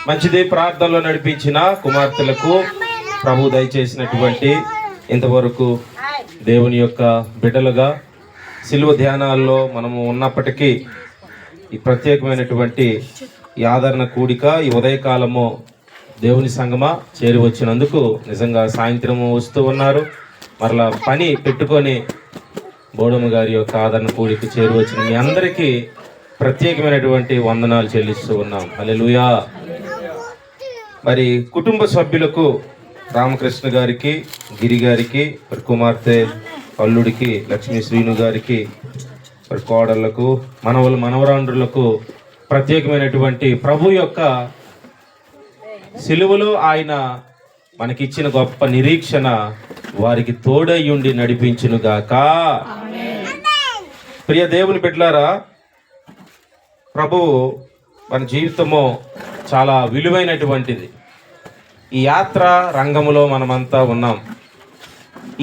మంచిది. ప్రార్థనలో నడిపించిన కుమార్తెలకు ప్రభు దయచేసినటువంటి ఇంతవరకు దేవుని యొక్క బిడ్డలుగా సిలువ ధ్యానాల్లో మనము ఉన్నప్పటికీ ఈ ప్రత్యేకమైనటువంటి ఈ ఆదరణ కూడిక ఈ ఉదయకాలము దేవుని సంగమా చేరి వచ్చినందుకు నిజంగా సాయంత్రము వస్తూ ఉన్నారు. మరలా పని పెట్టుకొని బోడమ్మ గారి యొక్క ఆదరణ కూడిక చేరి వచ్చిన మీ అందరికీ ప్రత్యేకమైనటువంటి వందనాలు చెల్లిస్తూ ఉన్నాం. హల్లెలూయా. మరి కుటుంబ సభ్యులకు రామకృష్ణ గారికి, గిరి గారికి, మరి కుమార్తె అల్లుడికి, లక్ష్మీ శ్రీను గారికి, మరి కోడళ్లకు, మనవరాండ్రులకు ప్రత్యేకమైనటువంటి ప్రభు యొక్క సిలువలో ఆయన మనకిచ్చిన గొప్ప నిరీక్షణ వారికి తోడయ్యుండి నడిపించునుగాక. ప్రియ దేవుని బిడ్డలారా, ప్రభువు మన జీవితము చాలా విలువైనటువంటిది. ఈ యాత్ర రంగములో మనమంతా ఉన్నాం.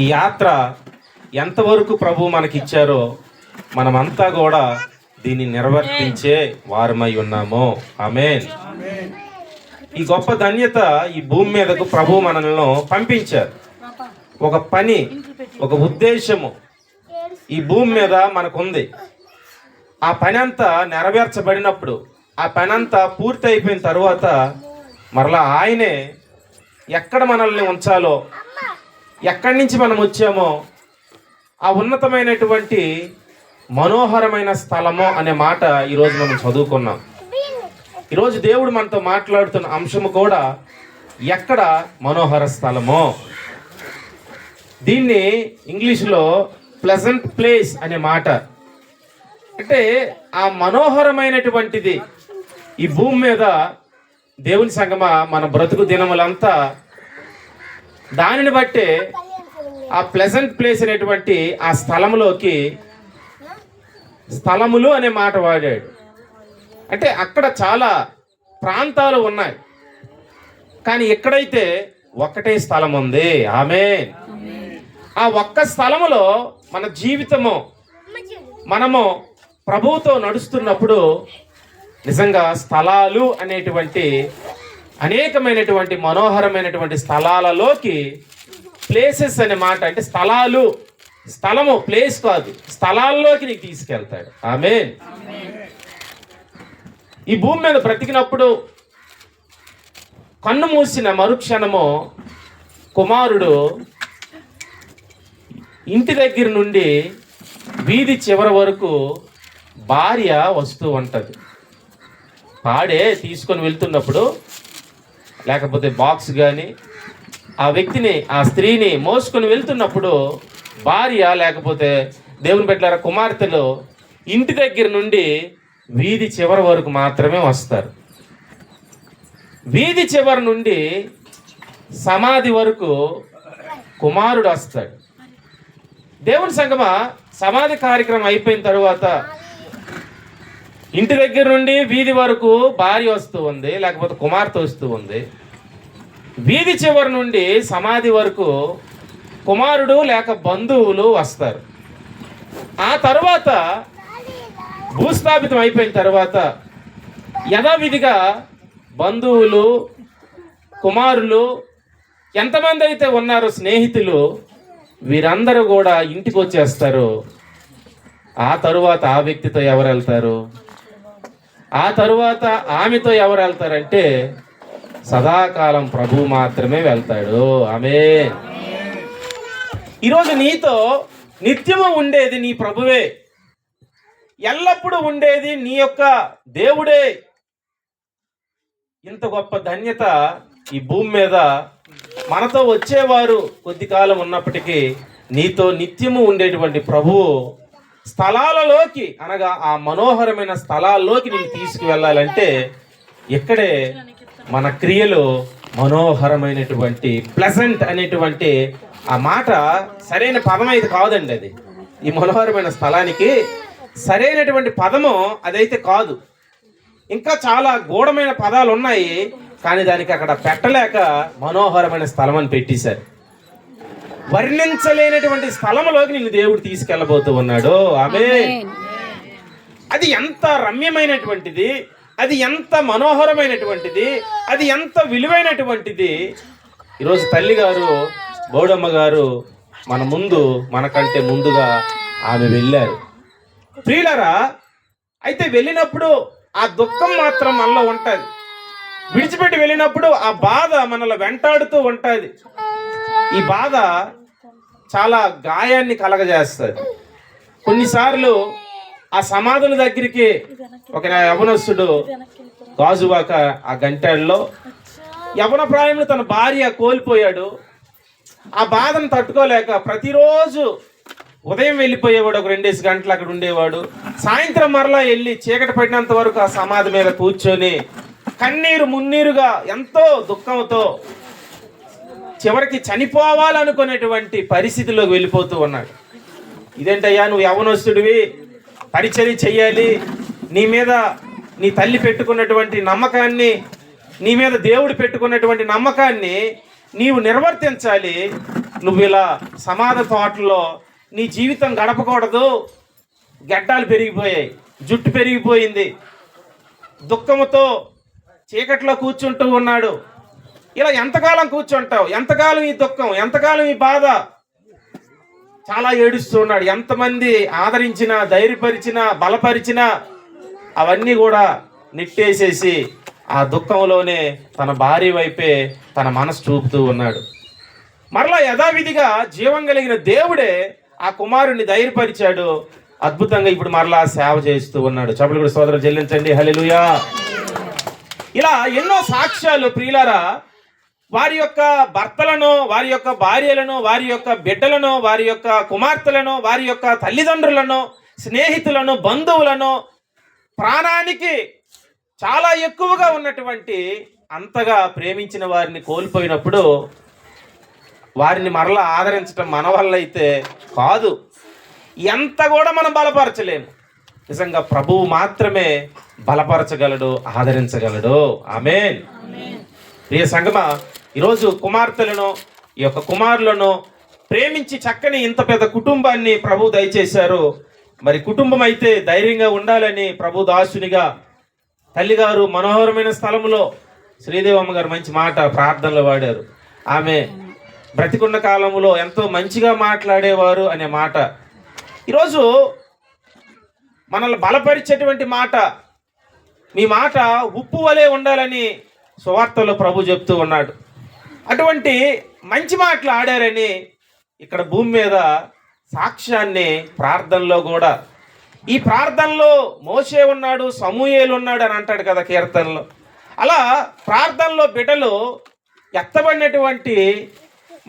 ఈ యాత్ర ఎంతవరకు ప్రభు మనకిచ్చారో మనమంతా కూడా దీన్ని నిర్వర్తించే వారమై ఉన్నాము. ఆమేన్. ఈ గొప్ప ధన్యత ఈ భూమి మీదకు ప్రభు మనల్ని పంపించారు. ఒక పని, ఒక ఉద్దేశము ఈ భూమి మీద మనకుంది. ఆ పని అంతా నెరవేర్చబడినప్పుడు, ఆ పని అంతా పూర్తి అయిపోయిన తర్వాత మరలా ఆయనే ఎక్కడ మనల్ని ఉంచాలో, ఎక్కడి నుంచి మనం వచ్చామో ఆ ఉన్నతమైనటువంటి మనోహరమైన స్థలము అనే మాట ఈరోజు మనం చదువుకున్నాం. ఈరోజు దేవుడు మనతో మాట్లాడుతున్న అంశము కూడా ఎక్కడ మనోహర స్థలమో. దీన్ని ఇంగ్లీష్లో ప్లెజెంట్ ప్లేస్ అనే మాట. అంటే ఆ మనోహరమైనటువంటిది ఈ భూమి మీద దేవుని సంగమా మన బ్రతుకు దినములంతా దానిని బట్టే ఆ ప్లెజెంట్ ప్లేస్ అనేటువంటి ఆ స్థలములోకి స్థలములు అనే మాట వాడాడు. అంటే అక్కడ చాలా ప్రాంతాలు ఉన్నాయి, కానీ ఎక్కడైతే ఒక్కటే స్థలం ఉంది. ఆమేన్. ఆ ఒక్క స్థలములో మన జీవితము మనము ప్రభువుతో నడుస్తున్నప్పుడు నిజంగా స్థలాలు అనేటువంటి అనేకమైనటువంటి మనోహరమైనటువంటి స్థలాలలోకి, ప్లేసెస్ అనే మాట అంటే స్థలాలు, స్థలము ప్లేస్ కాదు, స్థలాల్లోకి నీకు తీసుకెళ్తాడు. ఆమేన్. ఈ భూమి మీద బ్రతికినప్పుడు కన్ను మూసిన మరుక్షణము కుమారుడు ఇంటి దగ్గర నుండి వీధి చివరి వరకు భార్య వస్తూ ఉంటుంది. పాడే తీసుకొని వెళ్తున్నప్పుడు, లేకపోతే బాక్స్ కానీ ఆ వ్యక్తిని, ఆ స్త్రీని మోసుకొని వెళ్తున్నప్పుడు భార్య లేకపోతే దేవుని బిడ్డలారా కుమార్తెలు ఇంటి దగ్గర నుండి వీధి చివరి వరకు మాత్రమే వస్తారు. వీధి చివరి నుండి సమాధి వరకు కుమారుడు వస్తాడు. దేవుని సంగమా సమాధి కార్యక్రమం అయిపోయిన తరువాత ఇంటి దగ్గర నుండి వీధి వరకు భార్య వస్తూ ఉంది, లేకపోతే కుమార్తె వస్తూ ఉంది. వీధి చివరి నుండి సమాధి వరకు కుమారుడు లేక బంధువులు వస్తారు. ఆ తర్వాత భూస్థాపితం అయిపోయిన తర్వాత యథావిధిగా బంధువులు, కుమారులు, ఎంతమంది అయితే ఉన్నారో స్నేహితులు, వీరందరూ కూడా ఇంటికి వచ్చేస్తారు. ఆ తరువాత ఆ వ్యక్తితో ఎవరు వెళ్తారు? ఆ తరువాత ఆమెతో ఎవరు వెళ్తారంటే సదాకాలం ప్రభు మాత్రమే వెళ్తాడు. ఆమేన్. ఈరోజు నీతో నిత్యము ఉండేది నీ ప్రభువే, ఎల్లప్పుడూ ఉండేది నీ యొక్క దేవుడే. ఇంత గొప్ప ధన్యత ఈ భూమి మీద మనతో వచ్చేవారు కొద్ది కాలం ఉన్నప్పటికీ నీతో నిత్యము ఉండేటువంటి ప్రభువు స్థలాలలోకి, అనగా ఆ మనోహరమైన స్థలాల్లోకి నేను తీసుకువెళ్ళాలంటే ఇక్కడే మన క్రియలు మనోహరమైనటువంటి ప్లెజెంట్ అనేటువంటి ఆ మాట సరైన పదం అయితే కాదండి. అది ఈ మనోహరమైన స్థలానికి సరైనటువంటి పదము అదైతే కాదు. ఇంకా చాలా గూఢమైన పదాలు ఉన్నాయి, కానీ దానికి అక్కడ పెట్టలేక మనోహరమైన స్థలం అని పెట్టేశారు. వర్ణించలేనటువంటి స్థలంలోకి నిన్ను దేవుడు తీసుకెళ్ళబోతూ ఉన్నాడు. ఆమేన్. అది ఎంత రమ్యమైనటువంటిది, అది ఎంత మనోహరమైనటువంటిది, అది ఎంత విలువైనటువంటిది. ఈరోజు తల్లి గారు, బోడమ్మ గారు మన ముందు, మనకంటే ముందుగా ఆమె వెళ్ళారు. ప్రియులారా, అయితే వెళ్ళినప్పుడు ఆ దుఃఖం మాత్రం మనలో ఉంటుంది. విడిచిపెట్టి వెళ్ళినప్పుడు ఆ బాధ మనలో వెంటాడుతూ ఉంటుంది. ఈ బాధ చాలా గాయాన్ని కలగజేస్తుంది. కొన్నిసార్లు ఆ సమాధుల దగ్గరికి ఒక యవనస్తుడు గాజువాక ఆ గంటల్లో యవన ప్రాయంలో తన భార్య కోల్పోయాడు. ఆ బాధను తట్టుకోలేక ప్రతిరోజు ఉదయం వెళ్ళిపోయేవాడు, ఒక 2 గంటలు అక్కడ ఉండేవాడు. సాయంత్రం మరలా వెళ్ళి చీకటి పడినంత వరకు ఆ సమాధి మీద కూర్చొని కన్నీరు మున్నీరుగా ఎంతో దుఃఖంతో చివరికి చనిపోవాలనుకునేటువంటి పరిస్థితిలోకి వెళ్ళిపోతూ ఉన్నాడు. ఇదేంటయ్యా, నువ్వు యవనస్తుడివి, పరిచర్య చెయ్యాలి, నీ మీద నీ తల్లి పెట్టుకున్నటువంటి నమ్మకాన్ని, నీ మీద దేవుడు పెట్టుకున్నటువంటి నమ్మకాన్ని నీవు నిర్వర్తించాలి. నువ్వు ఇలా సమాధి తోటలో నీ జీవితం గడపకూడదు. గడ్డాలు పెరిగిపోయాయి, జుట్టు పెరిగిపోయింది, దుఃఖముతో చీకట్లో కూర్చుంటూ ఉన్నాడు. ఇలా ఎంతకాలం కూర్చుంటావు? ఎంతకాలం ఈ దుఃఖం, ఎంతకాలం ఈ బాధ? చాలా ఏడుస్తూ ఉన్నాడు. ఎంతమంది ఆదరించినా, ధైర్యపరిచినా, బలపరిచినా అవన్నీ కూడా నెట్టేసేసి ఆ దుఃఖంలోనే తన భార్య వైపే తన మనసు చూపుతూ ఉన్నాడు. మరలా యథావిధిగా జీవం కలిగిన దేవుడే ఆ కుమారుణ్ణి ధైర్యపరిచాడు. అద్భుతంగా ఇప్పుడు మరలా సేవ చేస్తూ ఉన్నాడు. చప్పట్లు కూడా సోదరులు చెల్లించండి, హల్లెలూయా. ఇలా ఎన్నో సాక్ష్యాలు ప్రియులారా, వారి యొక్క భర్తలను, వారి యొక్క భార్యలను, వారి యొక్క బిడ్డలను, వారి యొక్క కుమార్తెలను, వారి యొక్క తల్లిదండ్రులను, స్నేహితులను, బంధువులను, ప్రాణానికి చాలా ఎక్కువగా ఉన్నటువంటి అంతగా ప్రేమించిన వారిని కోల్పోయినప్పుడు వారిని మరలా ఆదరించడం మన వల్ల అయితే కాదు. ఎంత కూడా మనం బలపరచలేము. నిజంగా ప్రభువు మాత్రమే బలపరచగలడు, ఆదరించగలడు. ఆమేన్. ప్రియ సంగమా, ఈరోజు కుమార్తెలను, ఈ యొక్క కుమారులను ప్రేమించి చక్కని ఇంత పెద్ద కుటుంబాన్ని ప్రభు దయచేశారు. మరి కుటుంబం అయితే ధైర్యంగా ఉండాలని ప్రభు దాసునిగా తల్లిగారు మనోహరమైన స్థలంలో శ్రీదేవమ్మ గారు మంచి మాట ప్రార్థనలో వాడారు. ఆమె బ్రతికున్న కాలంలో ఎంతో మంచిగా మాట్లాడేవారు అనే మాట ఈరోజు మనల్ని బలపరిచేటువంటి మాట. మీ మాట ఉప్పు వలె ఉండాలని సువార్తలో ప్రభు చెప్తూ ఉన్నాడు. అటువంటి మంచి మాటలు ఆడారని ఇక్కడ భూమి మీద సాక్ష్యాన్ని ప్రార్థనలో కూడా, ఈ ప్రార్థనలో మోషే ఉన్నాడు, సమూయేలు ఉన్నాడు అని అంటాడు కదా కీర్తనలో. అలా ప్రార్థనలో బిడ్డలు ఎత్తబడినటువంటి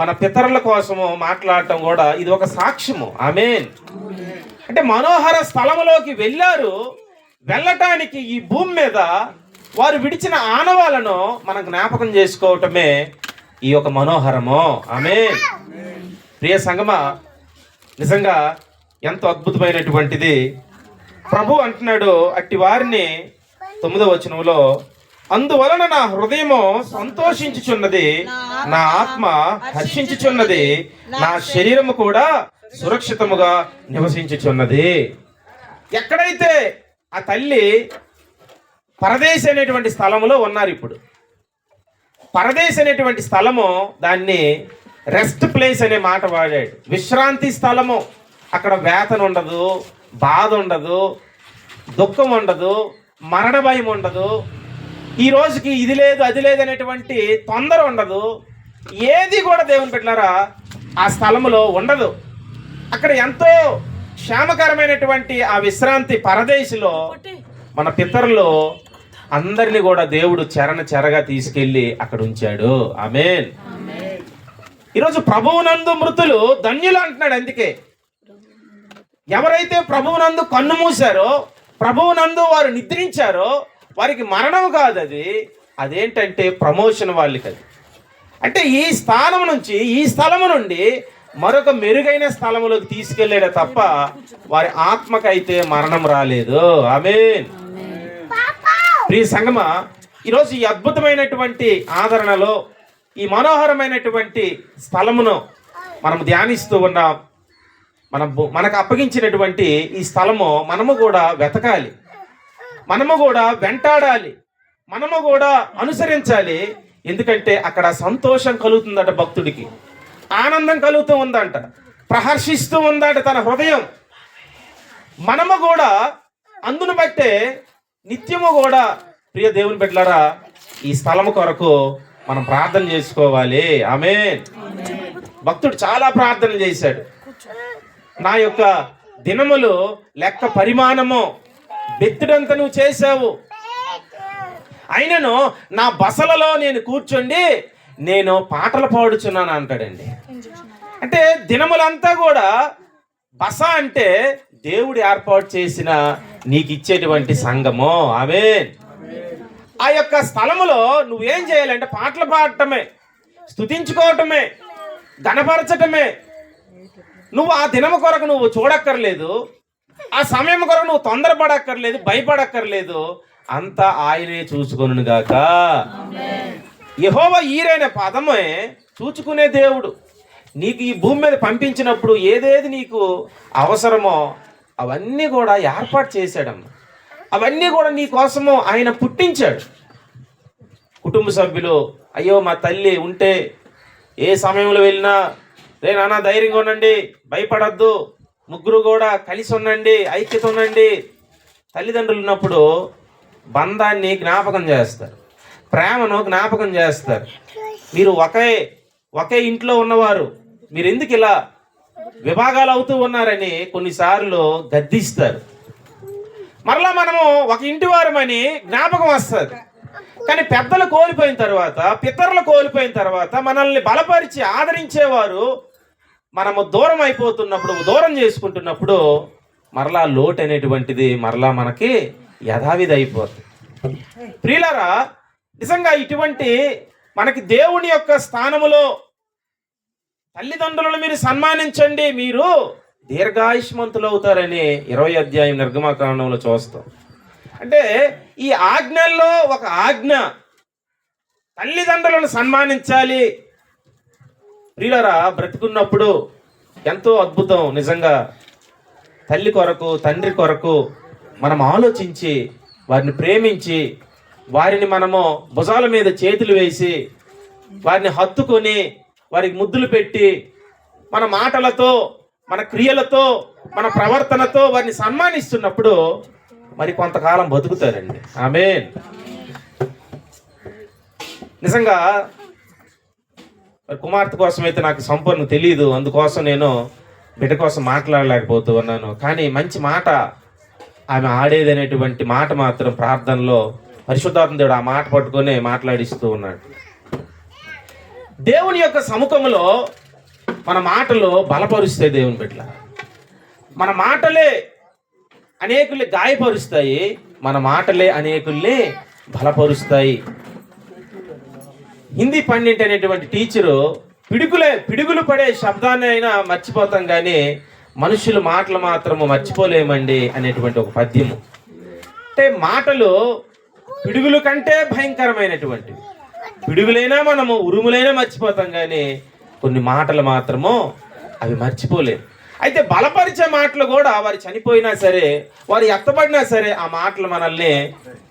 మన పితరుల కోసము మాట్లాడటం కూడా ఇది ఒక సాక్ష్యము. ఆమేన్. అంటే మనోహర స్థలములోకి వెళ్ళారు. వెళ్ళటానికి ఈ భూమి మీద వారు విడిచిన ఆనవాలను మనం జ్ఞాపకం చేసుకోవటమే ఈ యొక్క మనోహరము. ఆమేన్. ప్రియ సంగమా, నిజంగా ఎంతో అద్భుతమైనటువంటిది. ప్రభు అంటున్నాడు అట్టి వారిని 9వ వచనంలో, అందువలన నా హృదయము సంతోషించుచున్నది, నా ఆత్మ హర్షించుచున్నది, నా శరీరము కూడా సురక్షితముగా నివసించుచున్నది. ఎక్కడైతే ఆ తల్లి పరదేశి అనేటువంటి స్థలములో ఉన్నారు. ఇప్పుడు పరదేశి అనేటువంటి స్థలము, దాన్ని రెస్ట్ ప్లేస్ అనే మాట వాడాడు. విశ్రాంతి స్థలము. అక్కడ వేతన ఉండదు, బాధ ఉండదు, దుఃఖం ఉండదు, మరణ భయం ఉండదు, ఈ రోజుకి ఇది లేదు అది లేదు అనేటువంటి తొందర ఉండదు. ఏది కూడా దేవుని బిడ్డలారా ఆ స్థలములో ఉండదు. అక్కడ ఎంతో క్షేమకరమైనటువంటి ఆ విశ్రాంతి పరదేశిలో మన పితరులు అందరినీ కూడా దేవుడు చెరగా తీసుకెళ్ళి అక్కడ ఉంచాడు. ఆమేన్. ఈరోజు ప్రభువునందు మృతులు ధన్యులు అంటున్నాడు. అందుకే ఎవరైతే ప్రభువునందు కన్ను మూశారో, ప్రభువునందు వారు నిద్రించారో వారికి మరణం కాదు, అదేంటంటే ప్రమోషన్ వాళ్ళకి. అది అంటే ఈ స్థానం నుంచి, ఈ స్థలము నుండి మరొక మెరుగైన స్థలములోకి తీసుకెళ్ళాడే తప్ప వారి ఆత్మకైతే మరణం రాలేదు. ఆమేన్. ప్రియ సంగమా, ఈరోజు ఈ అద్భుతమైనటువంటి ఆదరణలో, ఈ మనోహరమైనటువంటి స్థలమును మనం ధ్యానిస్తూ ఉన్నాం. మనకు అప్పగించినటువంటి ఈ స్థలము మనము కూడా వెతకాలి. మనము కూడా వెంటాడాలి, మనము కూడా అనుసరించాలి. ఎందుకంటే అక్కడ సంతోషం కలుగుతుందట, భక్తుడికి ఆనందం కలుగుతూ ఉందంట, ప్రహర్షిస్తూ ఉందట తన హృదయం. మనము కూడా అందును బట్టే నిత్యము కూడా ప్రియ దేవుని బిడ్డలారా ఈ స్థలము కొరకు మనం ప్రార్థన చేసుకోవాలి. ఆమేన్. భక్తుడు చాలా ప్రార్థన చేశాడు. నా యొక్క దినములు లెక్క పరిమాణము బెత్తుడంత నువ్వు చేశావు, అయినను నా బసలలో నేను కూర్చోండి నేను పాటలు పాడుచున్నాను అంటాడండి. అంటే దినములంతా కూడా బస అంటే దేవుడు ఏర్పాటు చేసిన నీకు ఇచ్చేటువంటి సంఘము. ఆమేన్. ఆ యొక్క స్థలములో నువ్వేం చేయాలంటే పాటలు పాడటమే, స్తుతించుకోవటమే, ఘనపరచటమే. నువ్వు ఆ దినము కొరకు నువ్వు చూడక్కర్లేదు, ఆ సమయం కొరకు నువ్వు తొందరపడక్కర్లేదు, భయపడక్కర్లేదు. అంతా ఆయనే చూసుకొనును గాక. యెహోవా ఈరైన పదమే చూచుకునే దేవుడు. నీకు ఈ భూమి మీద పంపించినప్పుడు ఏదేది నీకు అవసరమో అవన్నీ కూడా ఏర్పాటు చేశాడమ్మా. అవన్నీ కూడా నీ కోసము ఆయన పుట్టించాడు. కుటుంబ సభ్యులు, అయ్యో మా తల్లి ఉంటే ఏ సమయంలో వెళ్ళినా రే నాన్న ధైర్యంగా ఉండండి, భయపడద్దు, ముగ్గురు కూడా కలిసి ఉండండి, ఐక్యత ఉండండి. తల్లిదండ్రులు ఉన్నప్పుడు బంధాన్ని జ్ఞాపకం చేస్తారు, ప్రేమను జ్ఞాపకం చేస్తారు. మీరు ఒకే ఇంట్లో ఉన్నవారు, మీరు ఎందుకు ఇలా విభాగాలు అవుతూ ఉన్నారని కొన్నిసార్లు గద్దిస్తారు. మరలా మనము ఒక ఇంటి వారమని జ్ఞాపకం వస్తుంది. కానీ పెద్దలు కోల్పోయిన తర్వాత, పితరులు కోల్పోయిన తర్వాత మనల్ని బలపరిచి ఆదరించేవారు మనము దూరం అయిపోతున్నప్పుడు, దూరం చేసుకుంటున్నప్పుడు మరలా లోటు అనేటువంటిది మరలా మనకి యథావిధి అయిపోతుంది. ప్రియులారా, నిజంగా ఇటువంటి మనకి దేవుని యొక్క స్థానములో తల్లిదండ్రులను మీరు సన్మానించండి, మీరు దీర్ఘాయుష్మంతులు అవుతారని 20వ అధ్యాయం నిర్గమకాండంలో చూస్తాం. అంటే ఈ ఆజ్ఞల్లో ఒక ఆజ్ఞ తల్లిదండ్రులను సన్మానించాలి. ప్రియులారా, బ్రతుకున్నప్పుడు ఎంతో అద్భుతం. నిజంగా తల్లి కొరకు, తండ్రి కొరకు మనం ఆలోచించి, వారిని ప్రేమించి, వారిని మనము భుజాల మీద చేతులు వేసి, వారిని హత్తుకొని, వారికి ముద్దులు పెట్టి, మన మాటలతో, మన క్రియలతో, మన ప్రవర్తనతో వారిని సన్మానిస్తున్నప్పుడు మరి కొంతకాలం బతుకుతారండి. ఆమేన్. నిజంగా కుమార్తె కోసం అయితే నాకు సంపూర్ణ తెలియదు, అందుకోసం నేను బిడ్డ కోసం మాట్లాడలేకపోతూ ఉన్నాను. కానీ మంచి మాట ఆమె ఆడేది అనేటువంటి మాట మాత్రం ప్రార్థనలో పరిశుద్ధాత్మ దేవుడు ఆ మాట పట్టుకొని మాట్లాడిస్తూ ఉన్నాడు. దేవుని యొక్క సముఖంలో మన మాటలు బలపరుస్తాయి. దేవుని బిడ్డ, మన మాటలే అనేకుల్ని గాయపరుస్తాయి, మన మాటలే అనేకుల్ని బలపరుస్తాయి. హిందీ పండిట్ అనేటువంటి టీచరు పిడుగులు పడే శబ్దాన్ని అయినా మర్చిపోతాం కానీ మనుషుల మాటలు మాత్రము మర్చిపోలేమండి అనేటువంటి ఒక పద్యము. అంటే మాటలు పిడుగుల కంటే భయంకరమైనటువంటివి. పిడుగులైనా మనము ఉరుములైనా మర్చిపోతాం కానీ కొన్ని మాటలు మాత్రము అవి మర్చిపోలేము. అయితే బలపరిచే మాటలు కూడా వారు చనిపోయినా సరే, వారు ఎత్తబడినా సరే, ఆ మాటలు మనల్ని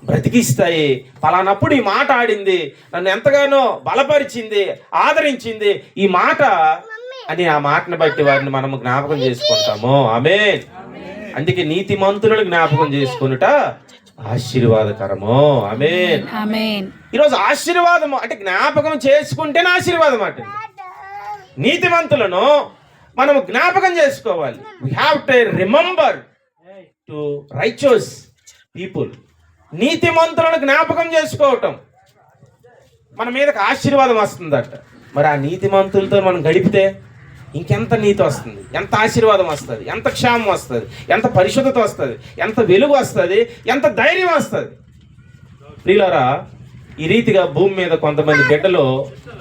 బ్రతికిస్తాయి. పలానప్పుడు ఈ మాట ఆడింది, నన్ను ఎంతగానో బలపరిచింది, ఆదరించింది ఈ మాట అని ఆ మాటను బట్టి వారిని మనము జ్ఞాపకం చేసుకుంటాము. ఆమేన్. అందుకే నీతిమంతులను జ్ఞాపకం చేసుకునుట ఆశీర్వాదకరము. ఆమేన్. ఈరోజు ఆశీర్వాదము అంటే జ్ఞాపకం చేసుకుంటేనే ఆశీర్వాదం అంటే. నీతిమంతులను మనం జ్ఞాపకం చేసుకోవాలి. we have to remember to righteous people. నీతిమంతులను జ్ఞాపకం చేసుకోవటం మన మీదకి ఆశీర్వాదం వస్తుందట. మరి ఆ నీతిమంతులతో మనం గడిపితే ఇంకెంత నీతి వస్తుంది, ఎంత ఆశీర్వాదం వస్తుంది, ఎంత క్షేమం వస్తుంది, ఎంత పరిశుద్ధత వస్తుంది, ఎంత వెలుగు వస్తుంది, ఎంత ధైర్యం వస్తుంది. ప్రియులారా, ఈ రీతిగా భూమి మీద కొంతమంది బిడ్డలు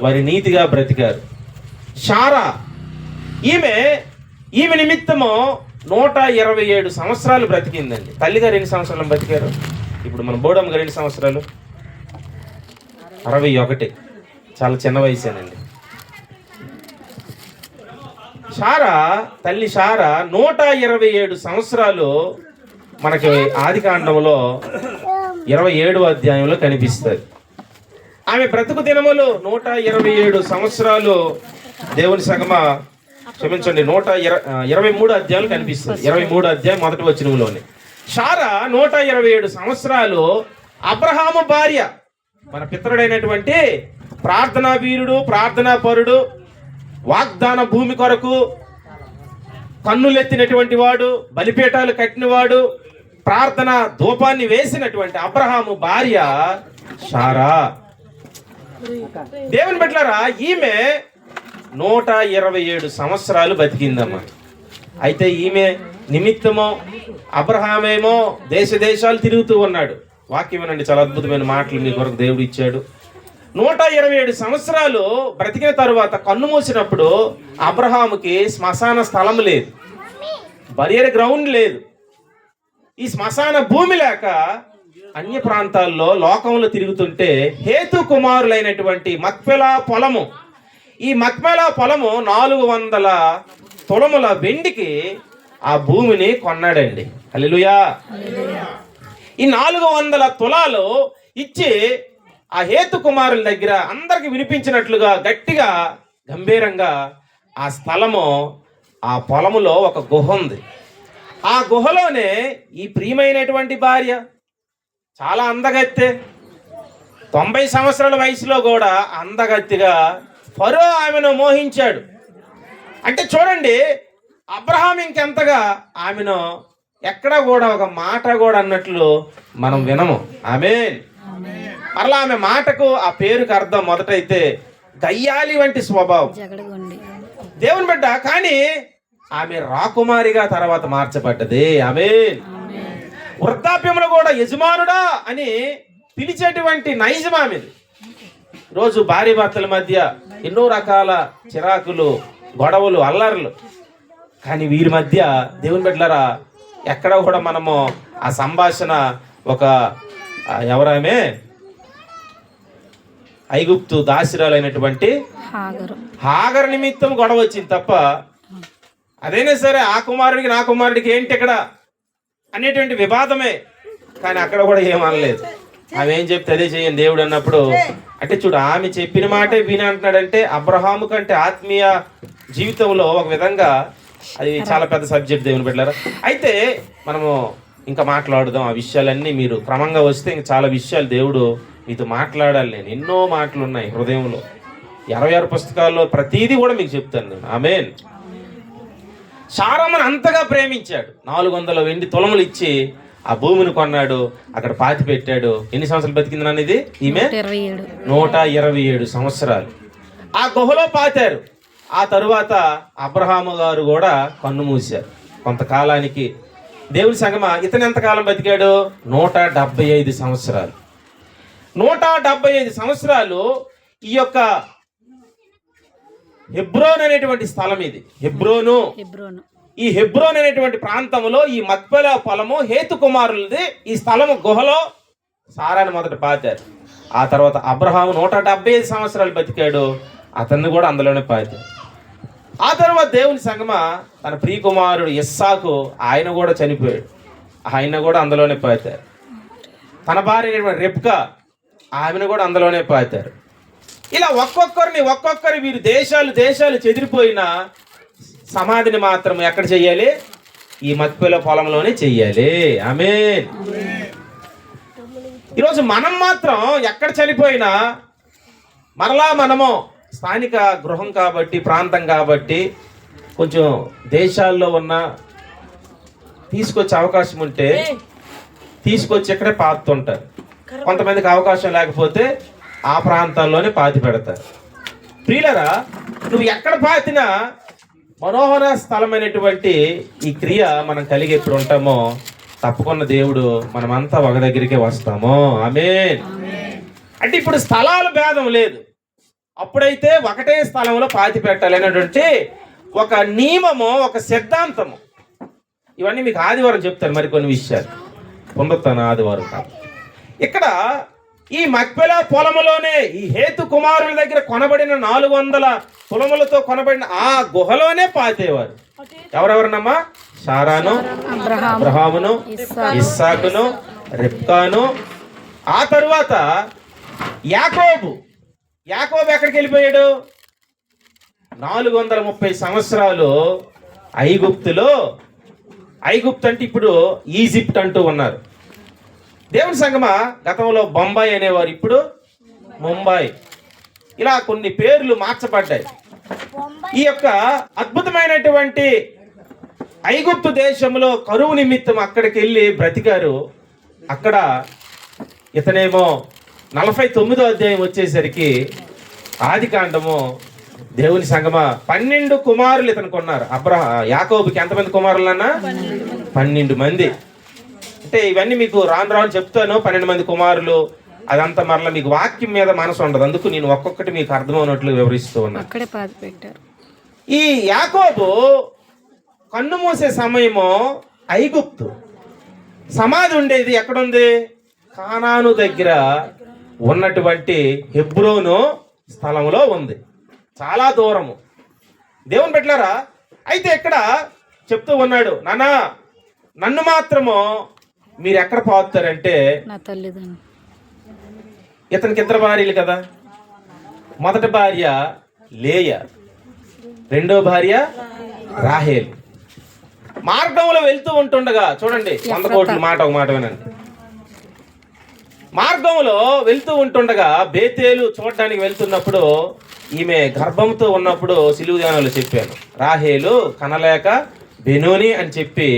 వారి నీతిగా బ్రతికారు. శారా ఈమె నిమిత్తము 127 సంవత్సరాలు బ్రతికిందండి. తల్లిగారు ఎన్ని సంవత్సరాలు బ్రతికారు? ఇప్పుడు మన బోడమ్మ గారు ఎన్ని సంవత్సరాలు? 61. చాలా చిన్న వయసేనండి. తల్లి శారా 127 సంవత్సరాలు మనకి ఆదికాండంలో 27వ అధ్యాయంలో కనిపిస్తుంది. ఆమె బ్రతుకు దినములు 127 సంవత్సరాలు. దేవుని సంగమా క్షమించండి, 123 అధ్యాయులు కనిపిస్తుంది. 23 అధ్యాయం 1వ వచనంలోనే శారా 127 సంవత్సరాలు అబ్రహాము భార్య, మన పితరుడైనటువంటి ప్రార్థనా వీరుడు, ప్రార్థనా పరుడు, వాగ్దాన భూమి కొరకు కన్నులెత్తినటువంటి వాడు, బలిపీఠాలు కట్టినవాడు, ప్రార్థన ధూపాన్ని వేసినటువంటి అబ్రహాము భార్య శారా. దేవుని బిడ్డలారా, ఈమె 127 సంవత్సరాలు బతికిందమ్మా. అయితే ఈమె నిమిత్తమో అబ్రహామేమో దేశ దేశాలు తిరుగుతూ ఉన్నాడు. వాక్యం వినండి, చాలా అద్భుతమైన మాటలు మీ కొరకు దేవుడు ఇచ్చాడు. 127 సంవత్సరాలు బ్రతికిన తరువాత కన్ను మూసినప్పుడు అబ్రహాముకి శ్మశాన స్థలం లేదు, బరియర్ గ్రౌండ్ లేదు. ఈ శ్మశాన భూమి లేక అన్య ప్రాంతాల్లో లోకంలో తిరుగుతుంటే హేతు కుమారులైనటువంటి మక్పెలా పొలము, ఈ మక్పెలా పొలము 400 తులముల వెండికి ఆ భూమిని కొన్నాడండి. హల్లెలూయా. ఈ 400 తులాలు ఇచ్చి ఆ హేతు కుమారుల దగ్గర అందరికి వినిపించినట్లుగా గట్టిగా గంభీరంగా ఆ స్థలము, ఆ పొలములో ఒక గుహ ఉంది. ఆ గుహలోనే ఈ ప్రియమైనటువంటి భార్య, చాలా అందగత్తె, 90 సంవత్సరాల వయసులో కూడా అందగత్తిగా ఫరో ఆమెను మోహించాడు. అంటే చూడండి, అబ్రహాం ఇంకెంతగా ఆమెను ఎక్కడ కూడా ఒక మాట కూడా అన్నట్లు మనం వినము. ఆమేన్. మరలా ఆమె మాటకు, ఆ పేరుకు అర్థం మొదటైతే దయ్యాలి వంటి స్వభావం, దేవుని బిడ్డ. కానీ ఆమె రాకుమారిగా తర్వాత మార్చబడ్డది. ఆమేన్. వృద్ధాప్యంలో కూడా యజమానుడా అని పిలిచేటువంటి నైజం ఆమెది. రోజు భార్య భర్తల మధ్య ఎన్నో రకాల చిరాకులు, గొడవలు, అల్లర్లు. కానీ వీరి మధ్య దేవుని బిడ్డలారా ఎక్కడ కూడా మనము ఆ సంభాషణ ఒక ఎవరామే ఐగుప్తు దాసిరాలైనటువంటి హాగరు నిమిత్తం గొడవ వచ్చింది తప్ప, అదైనా సరే ఆ కుమారుడికి నా కుమారుడికి ఏంటి ఇక్కడ అనేటువంటి వివాదమే. కానీ అక్కడ కూడా ఏమనలేదు. ఆమె ఏం చెప్తే అదే చేయండి దేవుడు అన్నప్పుడు. అంటే చూడు, ఆమె చెప్పిన మాటే విని అంటున్నాడంటే అబ్రహాము కంటే ఆత్మీయ జీవితంలో ఒక విధంగా అది చాలా పెద్ద సబ్జెక్ట్ దేవుని బిడ్డలారా. అయితే మనము ఇంకా మాట్లాడుదాం ఆ విషయాలన్నీ. మీరు క్రమంగా వస్తే ఇంకా చాలా విషయాలు దేవుడు మీతో మాట్లాడాలి. నేను ఎన్నో మాటలు ఉన్నాయి హృదయంలో, 26 పుస్తకాల్లో ప్రతిదీ కూడా మీకు చెప్తాను నేను. ఆమేన్. శారమ్మను అంతగా ప్రేమించాడు. 400 వెండి తులములు ఇచ్చి ఆ భూమిని కొన్నాడు, అక్కడ పాతి పెట్టాడు. ఎన్ని సంవత్సరాలు బతికింది అనేది ఈమె? 127 సంవత్సరాలు ఆ గుహలో పాతారు. ఆ తరువాత అబ్రహాము గారు కూడా కన్ను మూశారు కొంతకాలానికి. దేవుని సంగమా, ఇతను ఎంతకాలం బతికాడు? 175 సంవత్సరాలు. 175 సంవత్సరాలు ఈ యొక్క హెబ్రోన్ అనేటువంటి స్థలం ఇది. హెబ్రోను. ఈ హెబ్రోన్ అనేటువంటి ప్రాంతంలో ఈ మక్పెలా పొలము హేతు కుమారులది. ఈ స్థలము గుహలో సారాని మొదట పాతారు. ఆ తర్వాత అబ్రహాము 175 సంవత్సరాలు బతికాడు, అతన్ని కూడా అందులోనే పాతారు. ఆ తర్వాత దేవుని సంగమా తన ప్రియ కుమారుడు ఇస్సాకు, ఆయన కూడా చనిపోయాడు, ఆయన కూడా అందులోనే పాతారు. తన భార్య రెబ్కా, ఆమెను కూడా అందులోనే పాతారు. ఇలా ఒక్కొక్కరి వీరు దేశాలు చెదిరిపోయిన సమాధిని మాత్రం ఎక్కడ చెయ్యాలి? ఈ మక్పెలా పొలంలోనే చెయ్యాలి. ఆమేన్. ఈరోజు మనం మాత్రం ఎక్కడ చనిపోయినా మరలా మనము స్థానిక గృహం కాబట్టి, ప్రాంతం కాబట్టి, కొంచెం దేశాల్లో ఉన్న తీసుకొచ్చే అవకాశం ఉంటే తీసుకొచ్చి ఇక్కడే పాతుంటారు. కొంతమందికి అవకాశం లేకపోతే ఆ ప్రాంతాల్లోనే పాతి పెడతారు. ప్రియులరా, నువ్వు ఎక్కడ పాతినా మనోహర స్థలమైనటువంటి ఈ క్రియ మనం కలిగి ఎప్పుడు ఉంటామో తప్పకుండా దేవుడు మనమంతా ఒక దగ్గరికే వస్తాము. ఆమేన్. అంటే ఇప్పుడు స్థలాల భేదం లేదు. అప్పుడైతే ఒకటే స్థలంలో పాతి పెట్టాలి అనేటువంటి ఒక నియమము, ఒక సిద్ధాంతము. ఇవన్నీ మీకు ఆదివారం చెప్తారు మరికొన్ని విషయాలు, పొందుతాను ఆదివారం కాదు. ఇక్కడ ఈ మక్పెలా పొలములోనే ఈ హేతు కుమారుల దగ్గర కొనబడిన 400 తులములతో కొనబడిన ఆ గుహలోనే పాతేవారు. ఎవరెవరినమ్మా? శారాను, అబ్రహామును, ఇస్సాకును, రెబ్కాను, ఆ తరువాత యాకోబు ఎక్కడికి వెళ్ళిపోయాడు? 430 సంవత్సరాలు ఐగుప్తు అంటే ఇప్పుడు ఈజిప్ట్ అంటూ ఉన్నారు. దేవుని సంగమా, గతంలో బొంబాయి అనేవారు, ఇప్పుడు ముంబాయి. ఇలా కొన్ని పేర్లు మార్చబడ్డాయి. ఈ యొక్క అద్భుతమైనటువంటి ఐగుప్తు దేశంలో కరువు నిమిత్తం అక్కడికి వెళ్ళి బ్రతికారు. అక్కడ ఇతనేమో 49వ అధ్యాయం వచ్చేసరికి ఆది కాండము, దేవుని సంగమా, 12 కుమారులు ఇతనికి ఉన్నారు. యాకోబుకి ఎంతమంది కుమారులన్నా? 12 మంది. అంటే ఇవన్నీ మీకు రాను చెప్తాను. 12 మంది కుమారులు, అదంతా మరలా మీకు వాక్యం మీద మనసు ఉండదు, అందుకు నేను ఒక్కొక్కటి మీకు అర్థమవునట్లు వివరిస్తూ ఉన్నాను. అక్కడే పాతి పెట్టారు. ఈ యాకోబు కన్ను మూసే సమయము ఐగుప్తు, సమాధి ఉండేది ఎక్కడుంది? కానాను దగ్గర ఉన్నటువంటి హెబ్రోను స్థలంలో ఉంది, చాలా దూరము. దేవుని పెట్టారా? అయితే ఇక్కడ చెప్తూ ఉన్నాడు, నానా నన్ను మాత్రము మీరు ఎక్కడ పాతుతారంటే, నా తల్లిదండ్రులు. ఇతనికి 2 భార్యలు కదా. మొదటి భార్య లేయ, రెండో భార్య రాహేల్. మార్గంలో వెళ్తూ ఉంటుండగా, చూడండి 100 కోట్ల మాట, ఒక మాట వినండి. మార్గంలో వెళ్తూ ఉంటుండగా బేతేలు చూడడానికి వెళ్తున్నప్పుడు, ఈమె గర్భంతో ఉన్నప్పుడు సిలువ ధ్యానాలు చెప్పాను, రాహేలు కనలేక బెనోని అని చెప్పి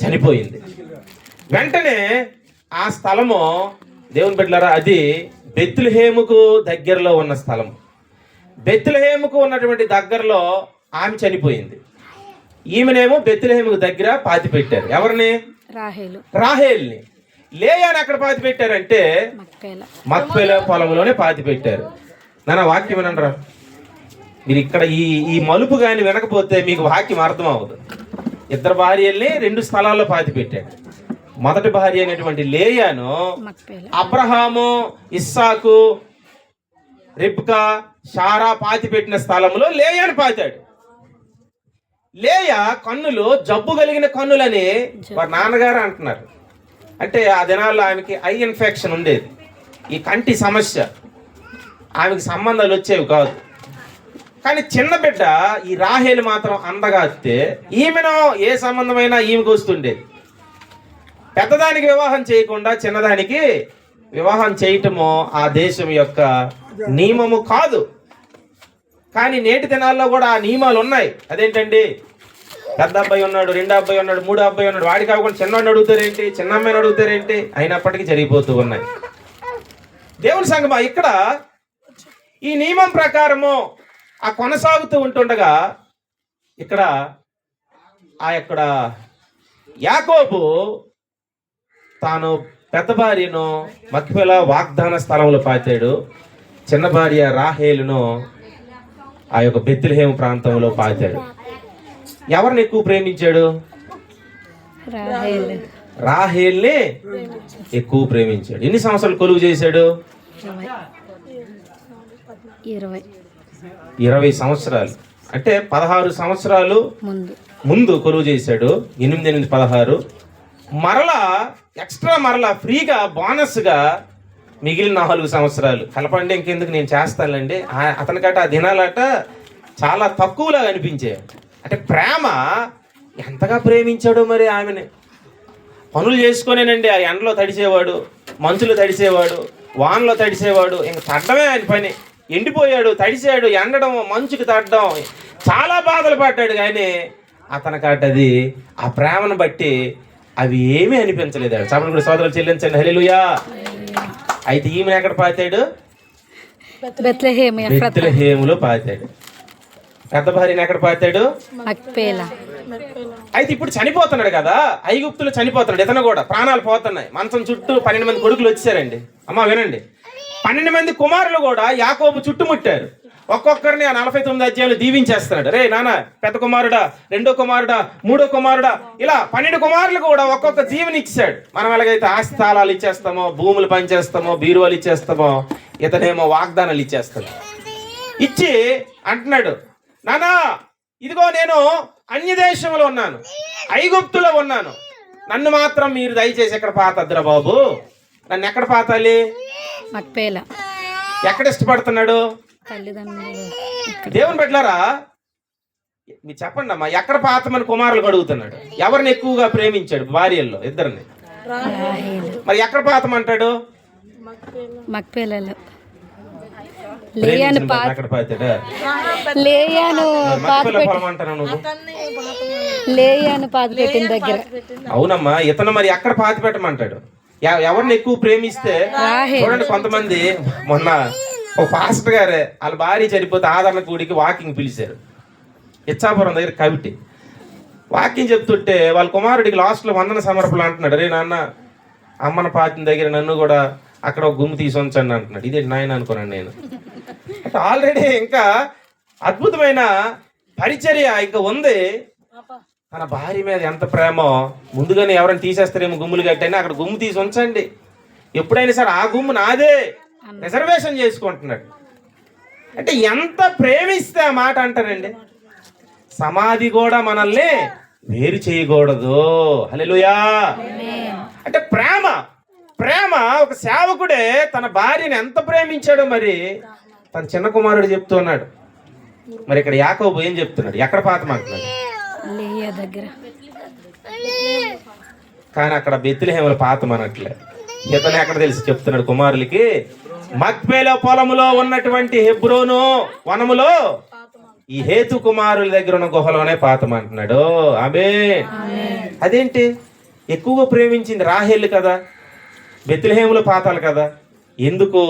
చనిపోయింది. వెంటనే ఆ స్థలము, దేవుని బిడ్డలారా, అది బెత్లెహేముకు దగ్గరలో ఉన్న స్థలం. బెత్లెహేముకు ఉన్నటువంటి దగ్గరలో ఆమె చనిపోయింది. ఈమెనేమో బెత్లెహేముకు దగ్గర పాతి పెట్టారు. ఎవరిని? రాహేల్ని. లేయాని అక్కడ పాతి పెట్టారంటే మక్పేల పొలంలోనే పాతి పెట్టారు. నాన్న వాక్యం వినండిరా. మీరు ఇక్కడ ఈ మలుపు కానీ వినకపోతే మీకు వాక్యం అర్థం అవ్వదు. 2 భార్యల్ని 2 స్థలాల్లో పాతి పెట్టాడు. మొదటి భార్య అయినటువంటి లేయాను అబ్రహాము, ఇస్సాకు, రిబ్కా, షారా పాతి పెట్టిన స్థలంలో లేయాను పాతాడు. లేయ కన్నులు జబ్బు కలిగిన కన్నులని వారి నాన్నగారు అంటున్నారు. అంటే ఆ దినాల్లో ఆమెకి ఐ ఇన్ఫెక్షన్ ఉండేది, ఈ కంటి సమస్య, ఆమెకి సంబంధాలు వచ్చేవి కాదు. కానీ చిన్న బిడ్డ ఈ రాహేలు మాత్రం అందగా వస్తే ఈమెను ఏ సంబంధమైనా ఈమెకు వస్తుండేది. పెద్దదానికి వివాహం చేయకుండా చిన్నదానికి వివాహం చేయటము ఆ దేశం యొక్క నియమము కాదు. కానీ నేటి దినాల్లో కూడా ఆ నియమాలు ఉన్నాయి. అదేంటండి, పెద్ద అబ్బాయి ఉన్నాడు, 2వ అబ్బాయి ఉన్నాడు, 3వ అబ్బాయి ఉన్నాడు, వాడికి కాకుండా చిన్నవాడిని అడుగుతారేంటి, చిన్న అమ్మాయిని అడుగుతారేంటి, అయినప్పటికీ జరిగిపోతూ ఉన్నాయి. దేవుని సంగమా, ఇక్కడ ఈ నియమం ప్రకారము ఆ కొనసాగుతూ ఉంటుండగా ఇక్కడ యాకోబు తాను పెద్ద భార్యను మక్పేల వాగ్దాన స్థలంలో పాతాడు. చిన్న భార్య రాహేలును ఆ యొక్క బెత్లెహేము ప్రాంతంలో పాతాడు. ఎవరిని ఎక్కువ ప్రేమించాడు? రాహేల్ని ఎక్కువ ప్రేమించాడు. ఎన్ని సంవత్సరాలు కొలువు చేశాడు? 20 సంవత్సరాలు. అంటే 16 సంవత్సరాలు ముందు కొలువు చేశాడు. 8, 16 మరలా ఎక్స్ట్రా, మరలా ఫ్రీగా బోనస్గా మిగిలిన 4 సంవత్సరాలు కలపండి, ఇంకెందుకు నేను చేస్తానులేండి. అతనికట ఆ దినాలట చాలా తక్కువలా అనిపించాయి. అంటే ప్రేమ ఎంతగా ప్రేమించాడో మరి ఆమెని. పనులు చేసుకునేనండి, ఆ ఎండలో తడిసేవాడు, మంచులో తడిసేవాడు, వానలో తడిసేవాడు, ఇంక తడ్డమే ఆయన పని. ఎండిపోయాడు, తడిసాడు, ఎండడం, మంచుకి తడ్డం, చాలా బాధలు పడ్డాడు. కానీ అతనికటది ఆ ప్రేమను బట్టి అవి ఏమీ అనిపించలేదు. చప్పట్లు కూడా సోదరులు చెల్లించండి, హల్లెలూయా. అయితే ఈమెను ఎక్కడ పాతాడు? బెత్లెహేములో పాతాడు. పెద్ద భార్యను ఎక్కడ పాతాడు? అయితే ఇప్పుడు చనిపోతున్నాడు కదా, ఐగుప్తులో చనిపోతున్నాడు. ఇతను కూడా ప్రాణాలు పోతున్నాయి. మంచం చుట్టూ 12 మంది కొడుకులు వచ్చారండి. అమ్మ వినండి, 12 మంది కుమారులు కూడా యాకోబు చుట్టుముట్టారు. ఒక్కొక్కరిని ఆ 49 అధ్యాయులు దీవించేస్తున్నాడు. రే నాన్న, పెద్ద కుమారుడా, 2వ కుమారుడా, 3వ కుమారుడా, ఇలా 12 కుమారులు కూడా ఒక్కొక్క జీవని ఇచ్చాడు. మనం ఎలాగైతే ఆస్తి తాళాలు ఇచ్చేస్తామో, భూములు పనిచేస్తామో, బీరువాలు ఇచ్చేస్తామో, ఇతనేమో వాగ్దానాలు ఇచ్చేస్తాడు. ఇచ్చి అంటున్నాడు, నానా ఇదిగో నేను అన్య దేశంలో ఉన్నాను, ఐగుప్తులో ఉన్నాను, నన్ను మాత్రం మీరు దయచేసి ఎక్కడ పాతద్దురా బాబు, నన్ను ఎక్కడ పాతాలి? మక్పేల. ఎక్కడ ఇష్టపడుతున్నాడు? తల్లిదండ్రులు. దేవుని బిడ్డలారా, మీరు చెప్పండి అమ్మా, ఎక్కడ పాతమని కుమారులు అడుగుతున్నాడు. ఎవరిని ఎక్కువగా ప్రేమించాడు? భార్యల్లో ఇద్దరిని. మరి ఎక్కడ పాతమంటాడు? మక్పేలలో. లేయాను ఎక్కడ పాతాడా? లేయాను పొలం అంటాను నువ్వు. లేయాను పాత పెట్టిన దగ్గర. అవునమ్మా, ఇతను మరి ఎక్కడ పాతి పెట్టమంటాడు? ఎవరిని ఎక్కువ ప్రేమిస్తే చూడండి. కొంతమంది మొన్న ఒక పాస్టర్ గారే వాళ్ళ భార్య చనిపోతే ఆదరణ కూడికి వాకింగ్ పిలిచారు. ఇచ్చాపురం దగ్గర కవిటి వాకింగ్ చెప్తుంటే వాళ్ళ కుమారుడికి లాస్ట్లో వందన సమర్పణ అంటున్నాడు. రే నాన్న, అమ్మన పాతిన దగ్గర నన్ను కూడా అక్కడ ఒక గుమ్ము తీసి ఉంచండి అంటున్నాడు. ఇదే నాయన అనుకున్నాను నేను. అంటే ఆల్రెడీ ఇంకా అద్భుతమైన పరిచర్య ఇంకా ఉంది. తన భార్య మీద ఎంత ప్రేమో, ముందుగానే ఎవరైనా తీసేస్తారేమో గుమ్ములు కట్టని అక్కడ గుమ్ము తీసి ఉంచండి, ఎప్పుడైనా సరే ఆ గుమ్ము నాదే రిజర్వేషన్ చేసుకుంటున్నాడు. అంటే ఎంత ప్రేమిస్తే ఆ మాట అంటారండి. సమాధి కూడా మనల్ని వేరు చేయకూడదు. హల్లెలూయా. అంటే ప్రేమ ప్రేమ ఒక సేవకుడే తన భార్యని ఎంత ప్రేమించాడో మరి తన చిన్న కుమారుడు చెప్తున్నాడు. మరి ఇక్కడ యాకోబు ఏం చెప్తున్నాడు? ఎక్కడ పాతమంటున్నాడు? లేయా దగ్గర. కానీ అక్కడ బెత్లెహేముల పాతమనట్లే. ఇతను ఎక్కడ తెలిసి చెప్తున్నాడు కుమారులకి? మక్పేల పొలములో ఉన్నటువంటి హెబ్రోను వనములో ఈ హేతు కుమారుల దగ్గర ఉన్న గుహలోనే పాతమంటున్నాడు. ఆమేన్. అదేంటి? ఎక్కువగా ప్రేమించింది రాహేలు కదా, బెత్లెహేములో పాతాలు కదా, ఎందుకు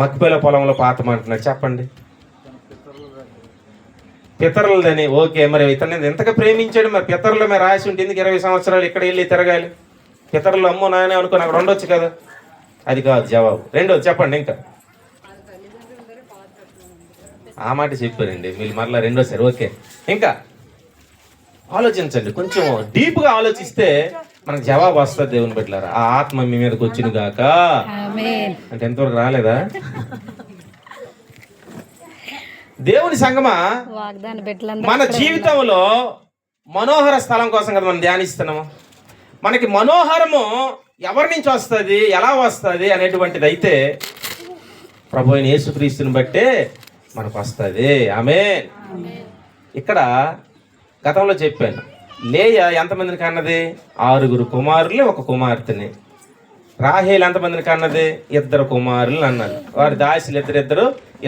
మక్పేల పొలంలో పాతమంటున్నాడు చెప్పండి? పితరులదని. ఓకే, మరి ఇతను ఎంతగా ప్రేమించాడు? మరి పితరుల మీద రాసి ఉంటే ఎందుకు 20 సంవత్సరాలు ఇక్కడ వెళ్ళి తిరగాలి? పితరులు అమ్మో నాయనే అనుకుని అక్కడ ఉండొచ్చు కదా. అది కాదు జవాబు. రెండోది చెప్పండి. ఇంకా ఆ మాట చెప్పారండి మీరు మరలా రెండోసారి. ఓకే, ఇంకా ఆలోచించండి. కొంచెం డీప్గా ఆలోచిస్తే మనకు జవాబు వస్తుంది. దేవుని బిడ్డలారా, ఆ ఆత్మ మీ మీదకి వచ్చిన గాక. అంటే ఎంతవరకు రాలేదా? దేవుని సంగమా, మన జీవితంలో మనోహర స్థలం కోసం కదా మనం ధ్యానిస్తున్నాము. మనకి మనోహరము ఎవరి నుంచి వస్తుంది, ఎలా వస్తుంది అనేటువంటిది అయితే ప్రభు అయిన యేసుక్రీస్తుని బట్టే మనకు వస్తుంది. ఆమేన్. ఇక్కడ గతంలో చెప్పాను, లేయా ఎంతమందిని కన్నది? 6 కుమారులు 1 కుమార్తెని. రాహేలు ఎంతమందిని కన్నది? 2 కుమారులు అన్నారు. వారి దాసులు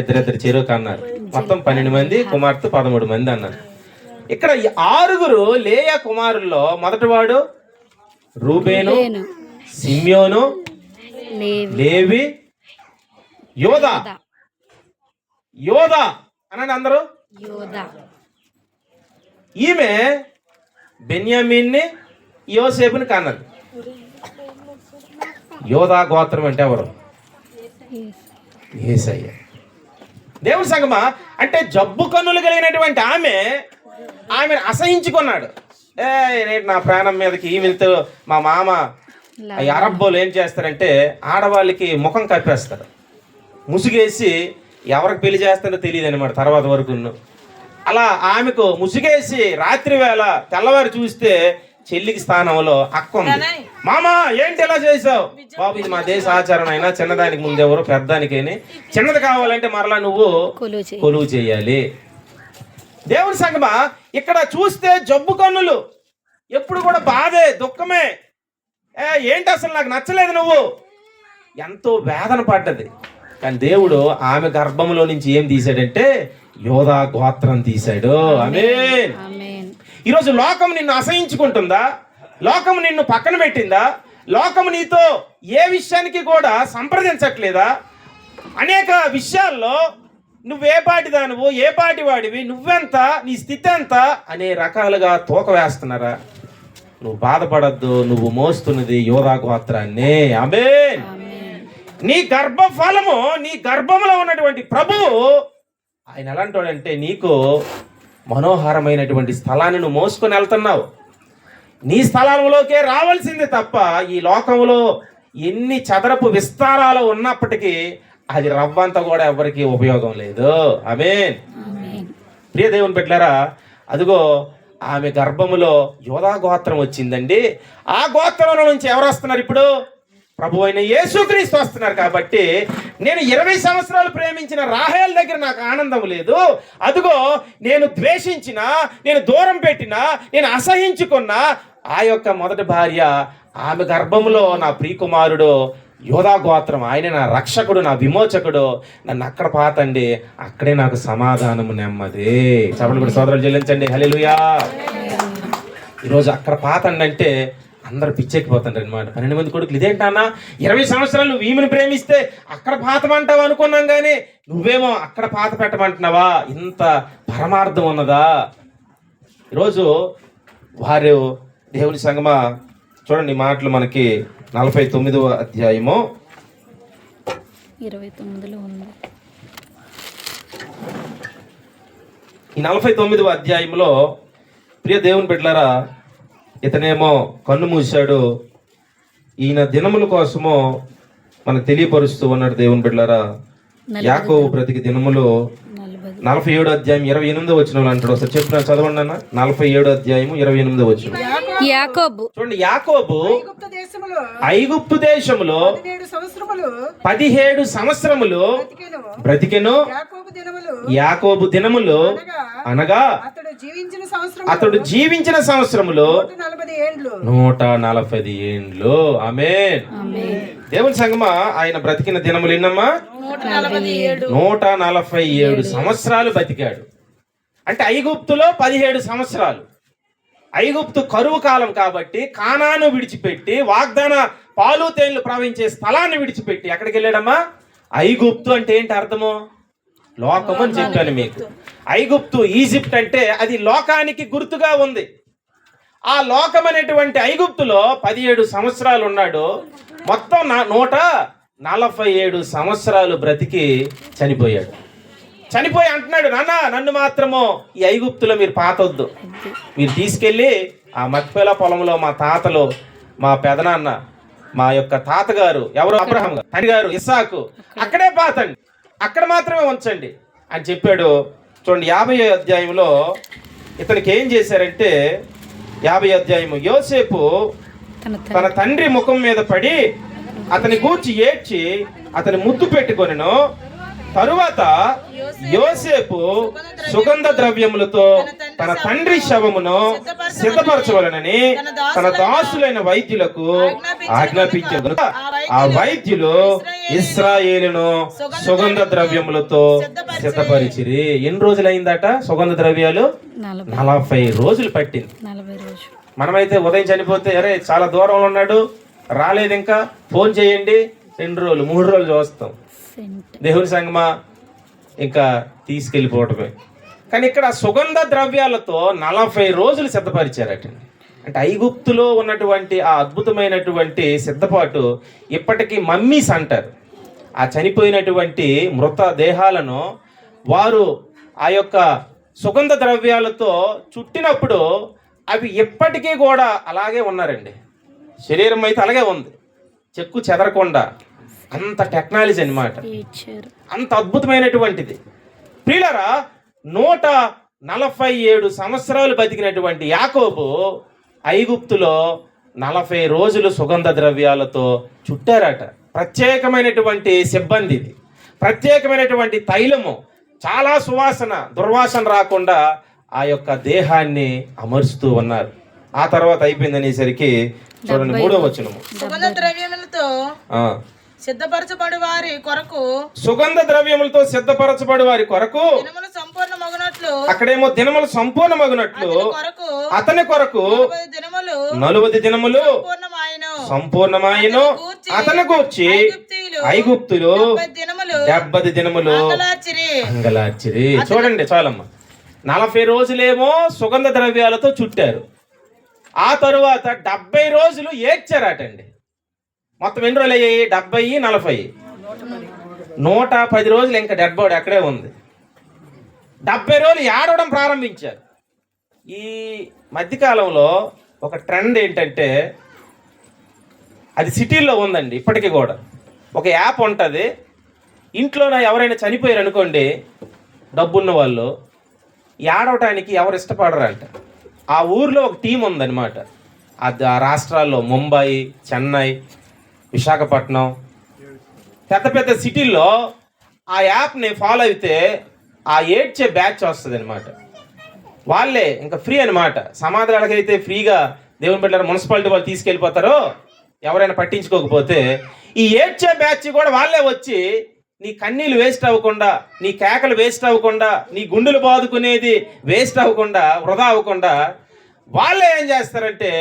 ఇద్దరిద్దరు చెరువు కన్నారు. మొత్తం 12 మంది, కుమార్తె 13 మంది అన్నారు. ఇక్కడ 6 లేయా కుమారుల్లో మొదటివాడు రూబేను, సిమ్యోను, లేవి, యోదా. యోదా అనండి అందరూ. ఈమె బెన్యామీన్ని, యోసేపుని కన్నది. యోదా గోత్రం అంటే ఎవరు? యేసయ్య. దేవుని సంగమా, అంటే జబ్బు కన్నులు కలిగినటువంటి ఆమెను అసహించుకున్నాడు. రేటు నా ప్రాణం మీదకి ఈమెతో మా మామ అరబ్బోలు ఏం చేస్తారంటే ఆడవాళ్ళకి ముఖం కప్పేస్తారు, ముసుగేసి ఎవరికి పెళ్లి చేస్తారో తెలియదు అనమాట తర్వాత వరకు. అలా ఆమెకు ముసుగేసి రాత్రి వేళ తెల్లవారు చూస్తే చెల్లికి స్థానంలో అక్క ఉంది. మామా ఏంటి ఎలా చేసావు? బాబు ఇది మా దేశ ఆచారం అయినా చిన్నదానికి ముందెవరు పెద్దదానికైనా చిన్నది కావాలంటే మరలా నువ్వు కొలువు చేయాలి. దేవుని సంగమా, ఇక్కడ చూస్తే జబ్బు కన్నులు, ఎప్పుడు కూడా బాధే దుఃఖమే. ఏంటి అసలు నాకు నచ్చలేదు నువ్వు, ఎంతో వేదన పడ్డది. కానీ దేవుడు ఆమె గర్భంలో నుంచి ఏం తీశాడంటే యోదా గోత్రం తీశాడు. ఆమేన్. ఈరోజు లోకం నిన్ను అసహించుకుంటుందా? లోకం నిన్ను పక్కన పెట్టిందా? లోకం నీతో ఏ విషయానికి కూడా సంప్రదించట్లేదా? అనేక విషయాల్లో నువ్వే పాటిదానువు, ఏ పాటి వాడివి, నువ్వెంత, నీ స్థితి ఎంత అనే రకాలుగా తూక వేస్తున్నారా? నువ్వు బాధపడద్దు, నువ్వు మోస్తున్నది యోదా గోత్రాన్ని. ఆమేన్. నీ గర్భఫలము, నీ గర్భంలో ఉన్నటువంటి ప్రభువు ఆయన ఎలాంటోడంటే నీకు మనోహరమైనటువంటి స్థలాన్ని నువ్వు మోసుకొని వెళ్తున్నావు. నీ స్థలంలోకే రావాల్సింది తప్ప ఈ లోకంలో ఎన్ని చదరపు విస్తారాలు ఉన్నప్పటికీ అది రవ్వంతా కూడా ఎవరికి ఉపయోగం లేదు. ఆమేన్. ప్రియ దేవుని బిడ్డలారా, అదిగో ఆమె గర్భములో యోదా గోత్రం వచ్చిందండి. ఆ గోత్రంలో నుంచి ఎవరు వస్తున్నారు ఇప్పుడు? ప్రభు అయిన యేసుక్రీస్తు వస్తున్నారు. కాబట్టి నేను 20 సంవత్సరాలు ప్రేమించిన రాహేల్ దగ్గర నాకు ఆనందం లేదు. అదిగో నేను ద్వేషించిన, నేను దూరం పెట్టిన, నేను అసహించుకున్న ఆ యొక్క మొదటి భార్య, ఆమె గర్భంలో నా ప్రియకుమారుడు యోధా గోత్రం, ఆయన నా రక్షకుడు, నా విమోచకుడు, నన్ను అక్కడ పాతండి, అక్కడే నాకు సమాధానము నెమ్మది. చప్పట్లు కూడా సోదరులు చెల్లించండి. హల్లెలూయా. ఈరోజు అక్కడ పాతండి అంటే అందరు పిచ్చెక్కిపోతుంటారు అనమాట. 12 మంది కొడుకులు ఇదేంటన్నా 20 సంవత్సరాలు నువ్వు ఈమెను ప్రేమిస్తే అక్కడ పాతమంటావు అనుకున్నాం, కానీ నువ్వేమో అక్కడ పాత పెట్టమంటున్నావా? ఇంత పరమార్థం ఉన్నదా? ఈరోజు వారు దేవుని సంగమా చూడండి మాటలు మనకి 49వ అధ్యాయము 29లో ఉంది. ఈ 49వ అధ్యాయంలో ప్రియ దేవుని బిడ్డలారా, ఇతనేమో కన్ను మూశాడు, ఈయన దినముల కోసమో మనకు తెలియపరుస్తూ ఉన్నాడు. దేవుని బిడ్డలారా, యాకోబు బ్రతికి దినములు 47 అధ్యాయం 28వ వచనంలో అంటాడు. ఒకసారి చెప్పిన చదవండి అన్న. 47 అధ్యాయం 28వ వచనం. యాకోబు చూడండి, యాకోబు ఐగుప్తు దేశములో 17 సంవత్సరములు బ్రతికెను. యాకోబు దినములు అనగా అతడు జీవించిన సంవత్సరములు 140 ఏండ్లు. ఆమేన్. దేవుని సంగమా, ఆయన బ్రతికిన దినములు ఎన్నమ్మా? 147 సంవత్సరాలు బతికాడు. అంటే ఐగుప్తులో 17 సంవత్సరాలు. ఐగుప్తు కరువు కాలం కాబట్టి కానాను విడిచిపెట్టి, వాగ్దాన పాలు తేళ్లు ప్రవహించే స్థలాన్ని విడిచిపెట్టి ఎక్కడికి వెళ్ళాడమ్మా? ఐగుప్తు అంటే ఏంటి అర్థము? లోకం అని చెప్పాను మీకు. ఐగుప్తు, ఈజిప్ట్ అంటే అది లోకానికి గుర్తుగా ఉంది. ఆ లోకం అనేటువంటి ఐగుప్తులో 17 సంవత్సరాలు ఉన్నాడు. మొత్తం 147 సంవత్సరాలు బ్రతికి చనిపోయాడు. చనిపోయి అంటున్నాడు, నాన్న నన్ను మాత్రము ఈ ఐగుప్తులో మీరు పాతొద్దు, మీరు తీసుకెళ్ళి ఆ మక్పేల పొలంలో మా తాతలు, మా పెదనాన్న, మా యొక్క తాతగారు ఎవరు, అబ్రహాం గారు, తండ్రి గారు ఇస్సాకు, అక్కడే పాతండి, అక్కడ మాత్రమే ఉంచండి అని చెప్పాడు. చూడండి 50వ అధ్యాయంలో ఇతనికి ఏం చేశారంటే, 50వ అధ్యాయము, యోసేపు తన తండ్రి ముఖం మీద పడి అతని గూర్చి ఏడ్చి అతని ముద్దు పెట్టుకొనెను. తరువాత యోసేపు సుగంధ ద్రవ్యములతో తన తండ్రి శవమును సిద్ధపరచవలనని తన దాసులైన వైద్యులకు ఆజ్ఞాపించారు. ఆ వైద్యులు ఇశ్రాయేలును సుగంధ ద్రవ్యములతో సిద్ధపరిచిరి. ఎన్ని రోజులైందట సుగంధ ద్రవ్యాలు? 40 రోజులు పట్టింది. మనమైతే ఉదయం చనిపోతే, అరే చాలా దూరంలో ఉన్నాడు, రాలేదు, ఇంకా ఫోన్ చేయండి, 2 రోజులు 3 రోజులు చూస్తాం. దేవుని సంగమా, ఇంకా తీసుకెళ్ళిపోవటమే. కానీ ఇక్కడ సుగంధ ద్రవ్యాలతో 40 రోజులు సిద్ధపరిచారట. అంటే ఐగుప్తులో ఉన్నటువంటి ఆ అద్భుతమైనటువంటి సిద్ధపాటు ఇప్పటికీ మమ్మీస్ అంటారు. ఆ చనిపోయినటువంటి మృత దేహాలను వారు ఆ యొక్క సుగంధ ద్రవ్యాలతో చుట్టినప్పుడు అవి ఎప్పటికీ కూడా అలాగే ఉన్నారండి. శరీరం అయితే అలాగే ఉంది, చెక్కు చెదరకుండా. అంత టెక్నాలజీ అన్నమాట, అంత అద్భుతమైనటువంటిది. ప్రియులారా, 147 సంవత్సరాలు బతికినటువంటి యాకోబు ఐగుప్తులో 40 రోజులు సుగంధ ద్రవ్యాలతో చుట్టారట. ప్రత్యేకమైనటువంటి సిబ్బంది, ప్రత్యేకమైనటువంటి తైలము, చాలా సువాసన, దుర్వాసన రాకుండా ఆ యొక్క దేహాన్ని అమర్చుతూ ఉన్నారు. ఆ తర్వాత అయిపోయింది అనేసరికి చూడండి 3వ వచనము, సుగంధ ద్రవ్యములతో సిద్ధపరచబడి వారి కొరకు, సుగంధ ద్రవ్యములతో సిద్ధపరచబడి వారి కొరకు దినములు సంపూర్ణమగునట్లు, అక్కడేమో దినములు సంపూర్ణమగునట్లు అతని కొరకు 40 దినములు సంపూర్ణమాయను. అతని గూర్చి ఐగుప్తులు 70 దినములు అంగలార్చిరి. చూడండి చాలమ్మా, 40 రోజులేమో సుగంధ ద్రవ్యాలతో చుట్టారు. ఆ తరువాత 70 రోజులు ఏడ్చారటండి. మొత్తం ఎన్ని రోజులు అయ్యాయి? 70, 40, 110 రోజులు ఇంకా డెడ్ బాడీ అక్కడే ఉంది. 70 రోజులు ఏడవడం ప్రారంభించారు. ఈ మధ్యకాలంలో ఒక ట్రెండ్ ఏంటంటే, అది సిటీల్లో ఉందండి ఇప్పటికీ కూడా. ఒక యాప్ ఉంటుంది, ఇంట్లో ఎవరైనా చనిపోయారు అనుకోండి, డబ్బున్న వాళ్ళు, ఏడవటానికి ఎవరు ఇష్టపడరంట. ఆ ఊర్లో ఒక టీం ఉందన్నమాట. ఆ రాష్ట్రాల్లో ముంబై, చెన్నై, విశాఖపట్నం, పెద్ద పెద్ద సిటీల్లో ఆ యాప్ని ఫాలో అయితే ఆ ఏడ్చే బ్యాచ్ వస్తుంది అనమాట. వాళ్ళే ఇంకా ఫ్రీ అనమాట. సమాధానాలకైతే ఫ్రీగా దేవుని బిడ్డల మున్సిపాలిటీ వాళ్ళు తీసుకెళ్ళిపోతారో ఎవరైనా పట్టించుకోకపోతే, ఈ ఏడ్చే బ్యాచ్ కూడా వాళ్ళే వచ్చి నీ కన్నీళ్ళు వేస్ట్ అవ్వకుండా, నీ కేకలు వేస్ట్ అవ్వకుండా, నీ గుండెలు బాదుకునేది వేస్ట్ అవ్వకుండా, వృధా అవ్వకుండా వాళ్ళే ఏం చేస్తారంటే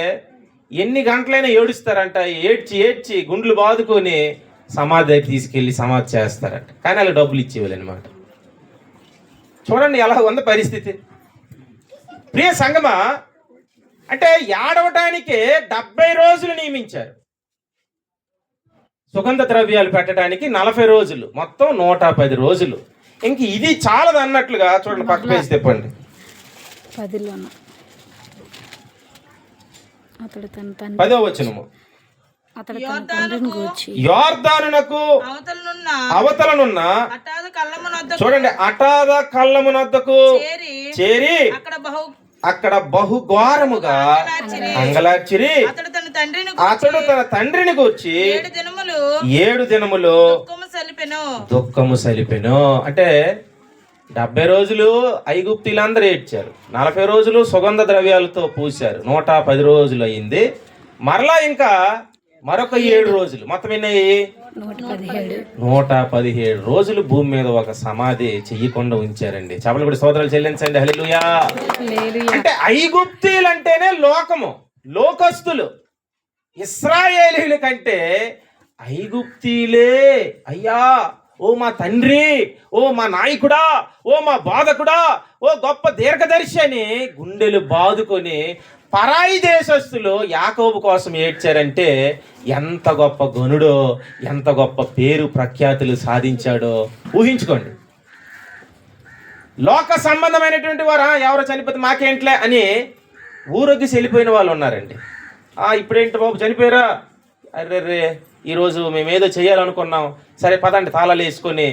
ఎన్ని గంటలైనా ఏడుస్తారంట. ఏడ్చి ఏడ్చి గుండెలు బాదుకొని సమాధి దగ్గర తీసుకెళ్ళి సమాధి చేస్తారంట. కానీ వాళ్ళకి డబ్బులు ఇచ్చేవాళ్ళు అనమాట. చూడండి ఎలా ఉంది పరిస్థితి. ప్రియ సంగమా, అంటే ఏడవటానికి 70 రోజులు నియమించారు. సుగంధ ద్రవ్యాలు పెట్టడానికి 40 రోజులు, మొత్తం 110 రోజులు. ఇంక ఇది చాలదు అన్నట్లుగా చూడండి, పక్క పేజీ తిప్పండి. 10లోన అతడు తన 10వ వచనము. అతడు తన తండ్రిని గూర్చి యోర్దానునకు అవతలనున్న అటాద కళ్ళమునొద్దకు చూడండి, అటాద కళ్ళమునొద్దకు చేరి అక్కడ బహుఘోరముగా అంగలార్చిరి. అతడు తన తండ్రిని గూర్చి 7 దినములు దుఃఖము సలిపెను. అంటే 70 రోజులు ఐగుప్తీలందరూ ఏడ్చారు, 40 రోజులు సుగంధ ద్రవ్యాలతో పూశారు, 110 రోజులు అయింది. మరలా ఇంకా మరొక 7 రోజులు, మొత్తం ఎన్ని అయ్యి 117 రోజులు భూమి మీద ఒక సమాధి చెయ్యకుండా ఉంచారండి. చేపలు కూడా స్తోత్రాలు చెల్లించండి. హల్లెలూయా. అంటే ఐగుప్తీలు అంటేనే లోకము, లోకస్తులు. ఇశ్రాయేలీల కంటే ఐగుప్తీలే అయ్యా, ఓ మా తండ్రి, ఓ మా నాయకుడా, ఓ మా బాధకుడా, ఓ గొప్ప దీర్ఘదర్శి అని గుండెలు బాదుకొని పరాయి దేశస్తులు యాకోబు కోసం ఏడ్చారంటే ఎంత గొప్ప గనుడో, ఎంత గొప్ప పేరు ప్రఖ్యాతులు సాధించాడో ఊహించుకోండి. లోక సంబంధమైనటువంటి వారు ఎవరో చనిపోతే మాకేంట్లే అని ఊరొగ్గిసి వెళ్ళిపోయిన వాళ్ళు ఉన్నారండి. ఇప్పుడేంటి బాబు చనిపోయారా, అర్రెర్రే ఈరోజు మేమేదో చేయాలనుకున్నాం, సరే పదండి తాళాలు వేసుకొని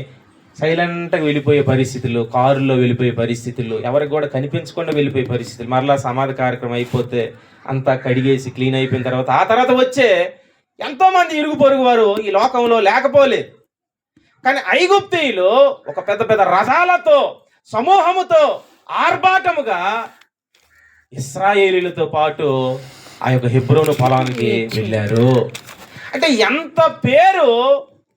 సైలెంట్గా వెళ్ళిపోయే పరిస్థితులు, కారుల్లో వెళ్ళిపోయే పరిస్థితులు, ఎవరికి కూడా కనిపించకుండా వెళ్ళిపోయే పరిస్థితులు. మరలా సమాధి కార్యక్రమం అయిపోతే అంతా కడిగేసి క్లీన్ అయిపోయిన తర్వాత ఆ తర్వాత వచ్చే ఎంతోమంది ఇరుగు పొరుగు వారు ఈ లోకంలో లేకపోలేదు. కానీ ఐగుప్తీయులు ఒక పెద్ద పెద్ద రథాలతో సమూహముతో ఆర్భాటముగా ఇశ్రాయేలీలతో పాటు ఆ యొక్క హెబ్రోను పొలానికి వెళ్ళారు. అంటే ఎంత పేరు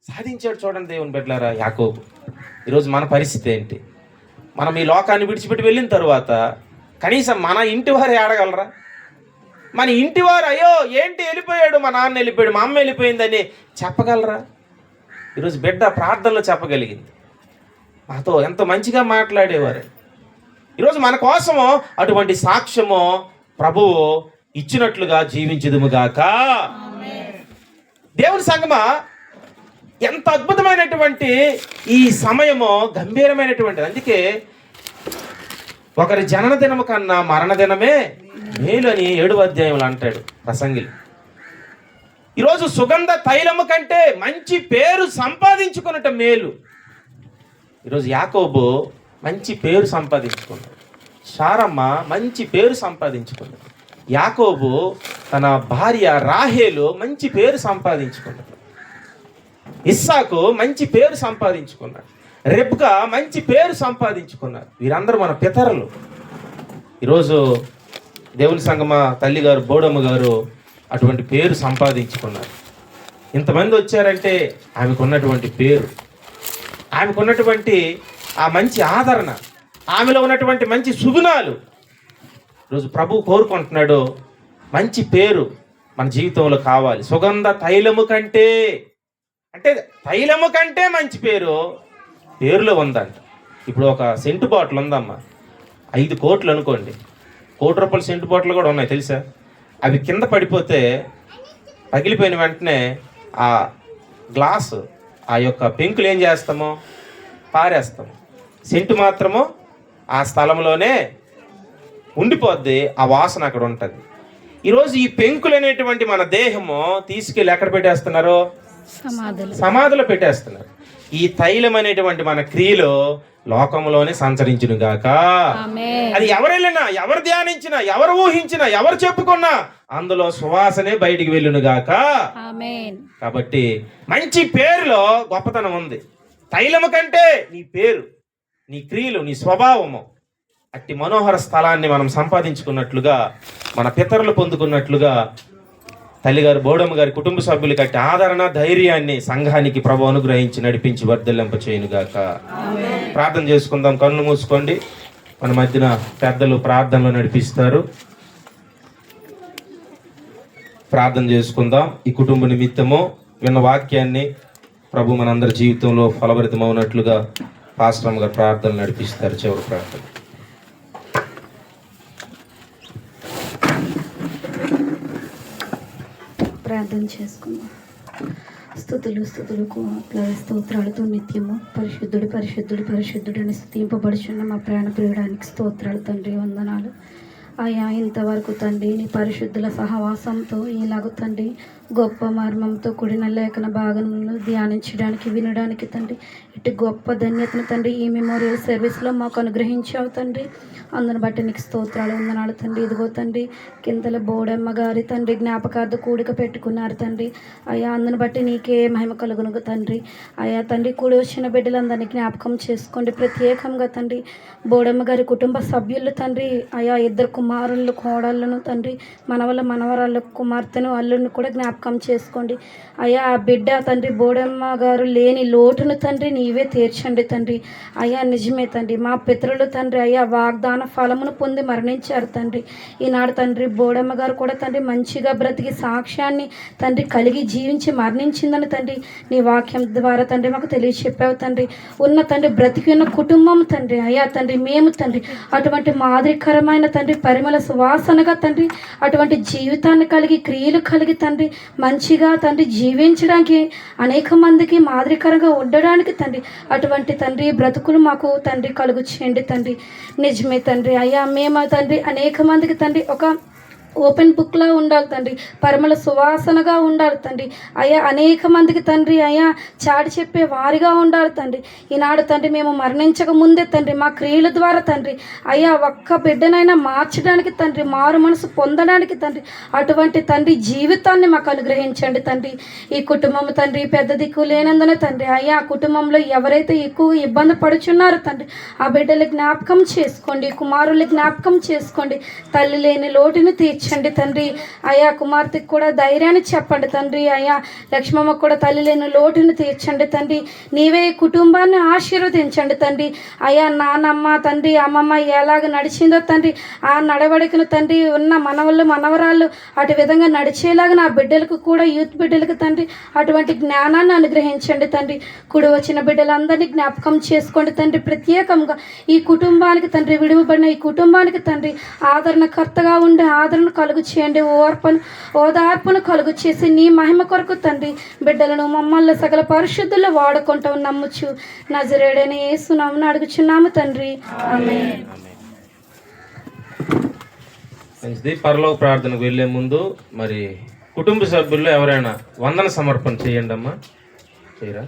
సాధించాడు చూడండి దేవుని బిడ్డలారా యాకోబు. ఈరోజు మన పరిస్థితి ఏంటి? మనం ఈ లోకాన్ని విడిచిపెట్టి వెళ్ళిన తర్వాత కనీసం మన ఇంటి వారు ఏడగలరా? మన ఇంటి వారు అయ్యో ఏంటి వెళ్ళిపోయాడు, మా నాన్న వెళ్ళిపోయాడు, మా అమ్మ వెళ్ళిపోయిందని చెప్పగలరా? ఈరోజు బిడ్డ ప్రార్థనలో చెప్పగలిగింది, మాతో ఎంతో మంచిగా మాట్లాడేవారు. ఈరోజు మన కోసము అటువంటి సాక్ష్యము ప్రభువు ఇచ్చినట్లుగా జీవించుదుముగాక. దేవుని సంగమా, ఎంత అద్భుతమైనటువంటి ఈ సమయము, గంభీరమైనటువంటిది. అందుకే ఒకరి జనన దినము కన్నా మరణ దినమే మేలు అని 7వ అధ్యాయంలో అంటాడు ప్రసంగిలు. ఈరోజు సుగంధ తైలము కంటే మంచి పేరు సంపాదించుకున్నట మేలు. ఈరోజు యాకోబు మంచి పేరు సంపాదించుకున్నాడు, శారమ్మ మంచి పేరు సంపాదించుకున్నాడు, యాకోబు తన భార్య రాహేలు మంచి పేరు సంపాదించుకున్నాడు, ఇస్సాకు మంచి పేరు సంపాదించుకున్నాడు, రెబ్కా మంచి పేరు సంపాదించుకున్నారు. వీరందరూ మన పితరులు. ఈరోజు దేవుని సంగమ తల్లి గారు బోడమ్మ గారు అటువంటి పేరు సంపాదించుకున్నారు. ఇంతమంది వచ్చారంటే ఆమెకున్నటువంటి పేరు, ఆమెకున్నటువంటి ఆ మంచి ఆదరణ, ఆమెలో ఉన్నటువంటి మంచి సుగుణాలు. ఈరోజు ప్రభు కోరుకుంటున్నాడు మంచి పేరు మన జీవితంలో కావాలి. సుగంధ తైలము కంటే, అంటే తైలము కంటే మంచి పేరు పేరులో ఉందంట. ఇప్పుడు ఒక సెంటు బాటిల్ ఉందమ్మా, 5 కోట్లు అనుకోండి, ₹1,00,00,000 సెంటు బాటిల్ కూడా ఉన్నాయి తెలుసా? అవి కింద పడిపోతే పగిలిపోయిన వెంటనే ఆ గ్లాసు, ఆ యొక్క పెంకులు ఏం చేస్తామో పారేస్తాము, సెంటు మాత్రము ఆ స్థలంలోనే ఉండిపోద్ది, ఆ వాసన అక్కడ ఉంటుంది. ఈరోజు ఈ పెంకులు అనేటువంటి మన దేహము తీసుకెళ్ళి ఎక్కడ పెట్టేస్తున్నారు? సమాధిలో పెట్టేస్తున్నారు. ఈ తైలం అనేటువంటి మన క్రియలో లోకంలోనే సంచరించును గాక. ఆమేన్. అది ఎవరు వెళ్ళినా, ఎవరు ధ్యానించినా, ఎవరు ఊహించినా, ఎవరు చెప్పుకున్నా అందులో సువాసనే బయటికి వెళ్ళును గాక. ఆమేన్. కాబట్టి మంచి పేరులో గొప్పతనం ఉంది. తైలము కంటే నీ పేరు, నీ క్రియలు, నీ స్వభావము అట్టి మనోహర స్థలాన్ని మనం సంపాదించుకున్నట్లుగా, మన పితరులు పొందుకున్నట్లుగా తల్లిగారు బోడమ్మ గారి కుటుంబ సభ్యులు కట్టి ఆదరణ, ధైర్యాన్ని సంఘానికి ప్రభు అనుగ్రహించి నడిపించి వర్ధలింప చేయునుగాక. ప్రార్థన చేసుకుందాం. కళ్ళు మూసుకోండి. మన మధ్యన పెద్దలు ప్రార్థనలో నడిపిస్తారు. ప్రార్థన చేసుకుందాం. ఈ కుటుంబ నిమిత్తము విన్న వాక్యాన్ని ప్రభు మనందరి జీవితంలో ఫలభరితమవునట్లుగా పాస్టర్ గారు ప్రార్థనలు నడిపిస్తారు. చివరి ప్రార్థన. ప్రార్థన చేసుకుందాం. స్తుతులు స్తోత్రాలతో నిత్యము పరిశుద్ధుడు పరిశుద్ధుడు పరిశుద్ధుడు అని స్తుతింపబడుచున్న మా ప్రాణ ప్రియుడానికి స్తోత్రాలు తండ్రి, వందనాలు అయ్యా. ఇంతవరకు తండ్రి నీ పరిశుద్ధుల సహవాసంతో ఇలాగ తండ్రి గొప్ప మర్మంతో కూడిన లేఖన భాగంలో ధ్యానించడానికి, వినడానికి తండ్రి ఇటు గొప్ప ధన్యతను తండ్రి ఈ మెమోరియల్ సర్వీస్లో మాకు అనుగ్రహించావు తండ్రి. అందుని బట్టి నీకు స్తోత్రాలు, వందనాలు తండ్రి. ఇదిగో తండ్రి కిందల బోడమ్మ గారి తండ్రి జ్ఞాపకార్థ కూడిక పెట్టుకున్నారు తండ్రి. అయ్యా అందుని బట్టి నీకే మహిమ కలుగును తండ్రి. అయ్యా తండ్రి కూడి వచ్చిన బిడ్డలందరినీ జ్ఞాపకం చేసుకోండి. ప్రత్యేకంగా తండ్రి బోడమ్మ గారి కుటుంబ సభ్యులు తండ్రి, అయా 2 కుమారులు కోడళ్ళను తండ్రి, మనవల మనవరాళ్ళ కుమార్తెను అల్లుడిని కూడా జ్ఞాపకం చేసుకోండి. అయ్యా ఆ బిడ్డ తండ్రి బోడమ్మ గారు లేని లోటును తండ్రి నీవే తీర్చండి తండ్రి. అయ్యా నిజమే తండ్రి, మా పితరులు తండ్రి అయ్యా వాగ్దాన ఫలమును పొంది మరణించారు తండ్రి. ఈనాడు తండ్రి బోడమ్మ గారు కూడా తండ్రి మంచిగా బ్రతికి సాక్ష్యాన్ని తండ్రి కలిగి జీవించి మరణించిందని తండ్రి నీ వాక్యం ద్వారా తండ్రి మాకు తెలియచెప్పావు తండ్రి. ఉన్న తండ్రి బ్రతికి ఉన్న కుటుంబం తండ్రి అయ్యా తండ్రి మేము తండ్రి అటువంటి మాదిరికరమైన తండ్రి పరిమళ సువాసనగా తండ్రి అటువంటి జీవితాన్ని కలిగి క్రియలు కలిగి తండ్రి మంచిగా తండ్రి జీవించడానికి అనేక మందికి మాదిరికరంగా ఉండడానికి తండ్రి అటువంటి తండ్రి బ్రతుకులు మాకు తండ్రి కలుగు చేయండి తండ్రి. నిజమే తండ్రి అయ్యా మేము తండ్రి అనేక మందికి తండ్రి ఒక ఓపెన్ బుక్లా ఉండాలి తండ్రి, పరిమళ సువాసనగా ఉండాలి తండ్రి. అయ్యా అనేక మందికి తండ్రి అయ్యా చాటి చెప్పే వారిగా ఉండాలి తండ్రి. ఈనాడు తండ్రి మేము మరణించక ముందే తండ్రి మా క్రియల ద్వారా తండ్రి అయ్యా ఒక్క బిడ్డనైనా మార్చడానికి తండ్రి, మారు మనసు పొందడానికి తండ్రి అటువంటి తండ్రి జీవితాన్ని మాకు అనుగ్రహించండి తండ్రి. ఈ కుటుంబం తండ్రి పెద్ద దిక్కు లేనందున తండ్రి అయ్యా ఆ కుటుంబంలో ఎవరైతే ఎక్కువ ఇబ్బంది పడుచున్నారో తండ్రి ఆ బిడ్డలు జ్ఞాపకం చేసుకోండి, కుమారులు జ్ఞాపకం చేసుకోండి. తల్లి లేని లోటును తీర్చండి తండ్రి. అయ్యా కుమార్తెకు కూడా ధైర్యాన్ని చెప్పండి తండ్రి. అయ్యా లక్ష్మమ్మకు కూడా తల్లి లేని లోటును తీర్చండి తండ్రి. నీవే కుటుంబాన్ని ఆశీర్వదించండి తండ్రి. అయ్యా నానమ్మ తండ్రి అమ్మమ్మ ఎలాగ నడిచిందో తండ్రి ఆ నడవడికను తండ్రి ఉన్న మనవళ్ళు మనవరాళ్ళు అటు విధంగా నడిచేలాగా నా బిడ్డలకు కూడా యూత్ బిడ్డలకు తండ్రి అటువంటి జ్ఞానాన్ని అనుగ్రహించండి తండ్రి. కుడి వచ్చిన బిడ్డలందరినీ జ్ఞాపకం చేసుకోండి తండ్రి. ప్రత్యేకంగా ఈ కుటుంబానికి తండ్రి విడువబడిన ఈ కుటుంబానికి తండ్రి ఆదరణకర్తగా ఉండే ఆదరణ కలుగు చేయండి. ఓదార్పును కలుగు చేసి నీ మహిమ కొరకు తండ్రి బిడ్డలను మమ్మల్ని సకల పరిశుద్ధుల్లో వాడుకుంటాం నమ్ముచు నజరేయుడైన యేసు నామమున అడుగుచున్నాము తండ్రి, ఆమేన్. మంచిది. పరలోక ప్రార్థనకు వెళ్లే ముందు మరి కుటుంబ సభ్యుల్లో ఎవరైనా వందన సమర్పణ చేయండి అమ్మా. చేయరా?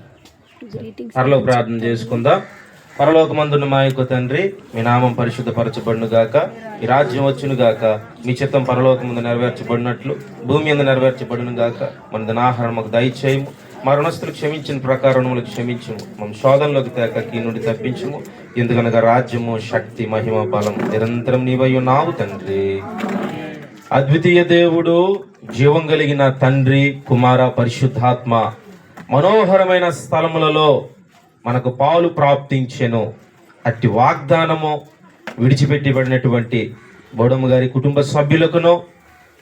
పరలోక ప్రార్థన చేసుకుందాం. పరలోకమందున్న మా యొక్క తండ్రి, మీ నామం పరిశుద్ధపరచబడును గాక, మీ రాజ్యం వచ్చును గాక, మీ చిత్తం పరలోకమందు నెరవేర్చబడినట్లు భూమి మీద నెరవేర్చబడును గాక. మన దినాహారం మాకు దయచేయము, మా రుణస్తులు క్షమించిన ప్రకారం మనకు క్షమించము, మన శోధనలోకి తేక కీ నుండి తప్పించము. ఎందుకనగా రాజ్యము శక్తి మహిమ బలం నిరంతరం నీవై ఉన్నావు తండ్రి. అద్వితీయ దేవుడు, జీవం కలిగిన తండ్రి, కుమార పరిశుద్ధాత్మ మనోహరమైన స్థలములలో మనకు పాలు ప్రాప్తించెను. అట్టి వాగ్దానము విడిచిపెట్టబడినటువంటి బోడమ్మ గారి కుటుంబ సభ్యులకును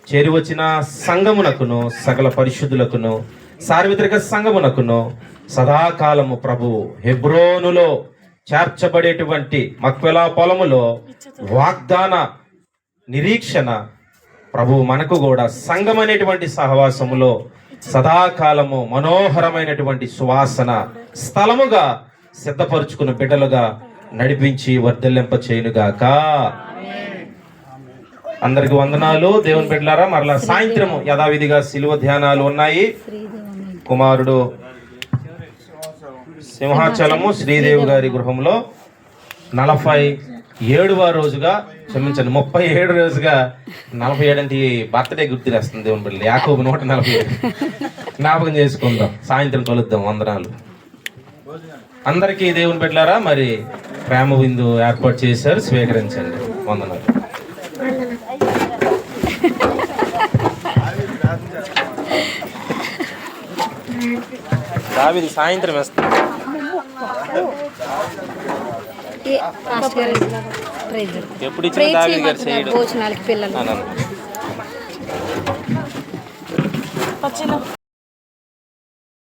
చేరి వచ్చిన సంఘమునకును సకల పరిశుద్ధులకును సార్వత్రిక సంఘమునకును సదాకాలము ప్రభువు హెబ్రోనులో చేర్చబడేటువంటి మక్వెలా పొలములో వాగ్దాన నిరీక్షణ ప్రభువు మనకు కూడా సంఘం అనేటువంటి సహవాసములో సదాకాలము మనోహరమైనటువంటి సువాసన స్థలముగా సిద్ధపరుచుకున్న బిడ్డలుగా నడిపించి వర్ధలింప చేయునుగాక. అందరికి వందనాలు. దేవుని బిడ్డలారా, మరలా సాయంత్రము యథావిధిగా శిలువ ధ్యానాలు ఉన్నాయి. కుమారుడు సింహాచలము శ్రీదేవి గారి గృహంలో 47వ రోజుగా, క్షమించండి 37 రోజుగా, 47 అంటే బర్త్డే గుర్తురేస్తుంది దేవుని బిడ్డలు. యాకోబు 147 జ్ఞాపకం చేసుకుందాం. సాయంత్రం కలుద్దాం. వందనాలు అందరికీ. దేవుని బిడ్డలారా, మరి ప్రేమ విందు ఏర్పాటు చేశారు, స్వీకరించండి. వందనాలు. దావీదు సాయంత్రం వేస్తాం. ఎప్పుడు ఇచ్చిన దావీదు గారు చేయడం భోజనాలకి పిల్లలు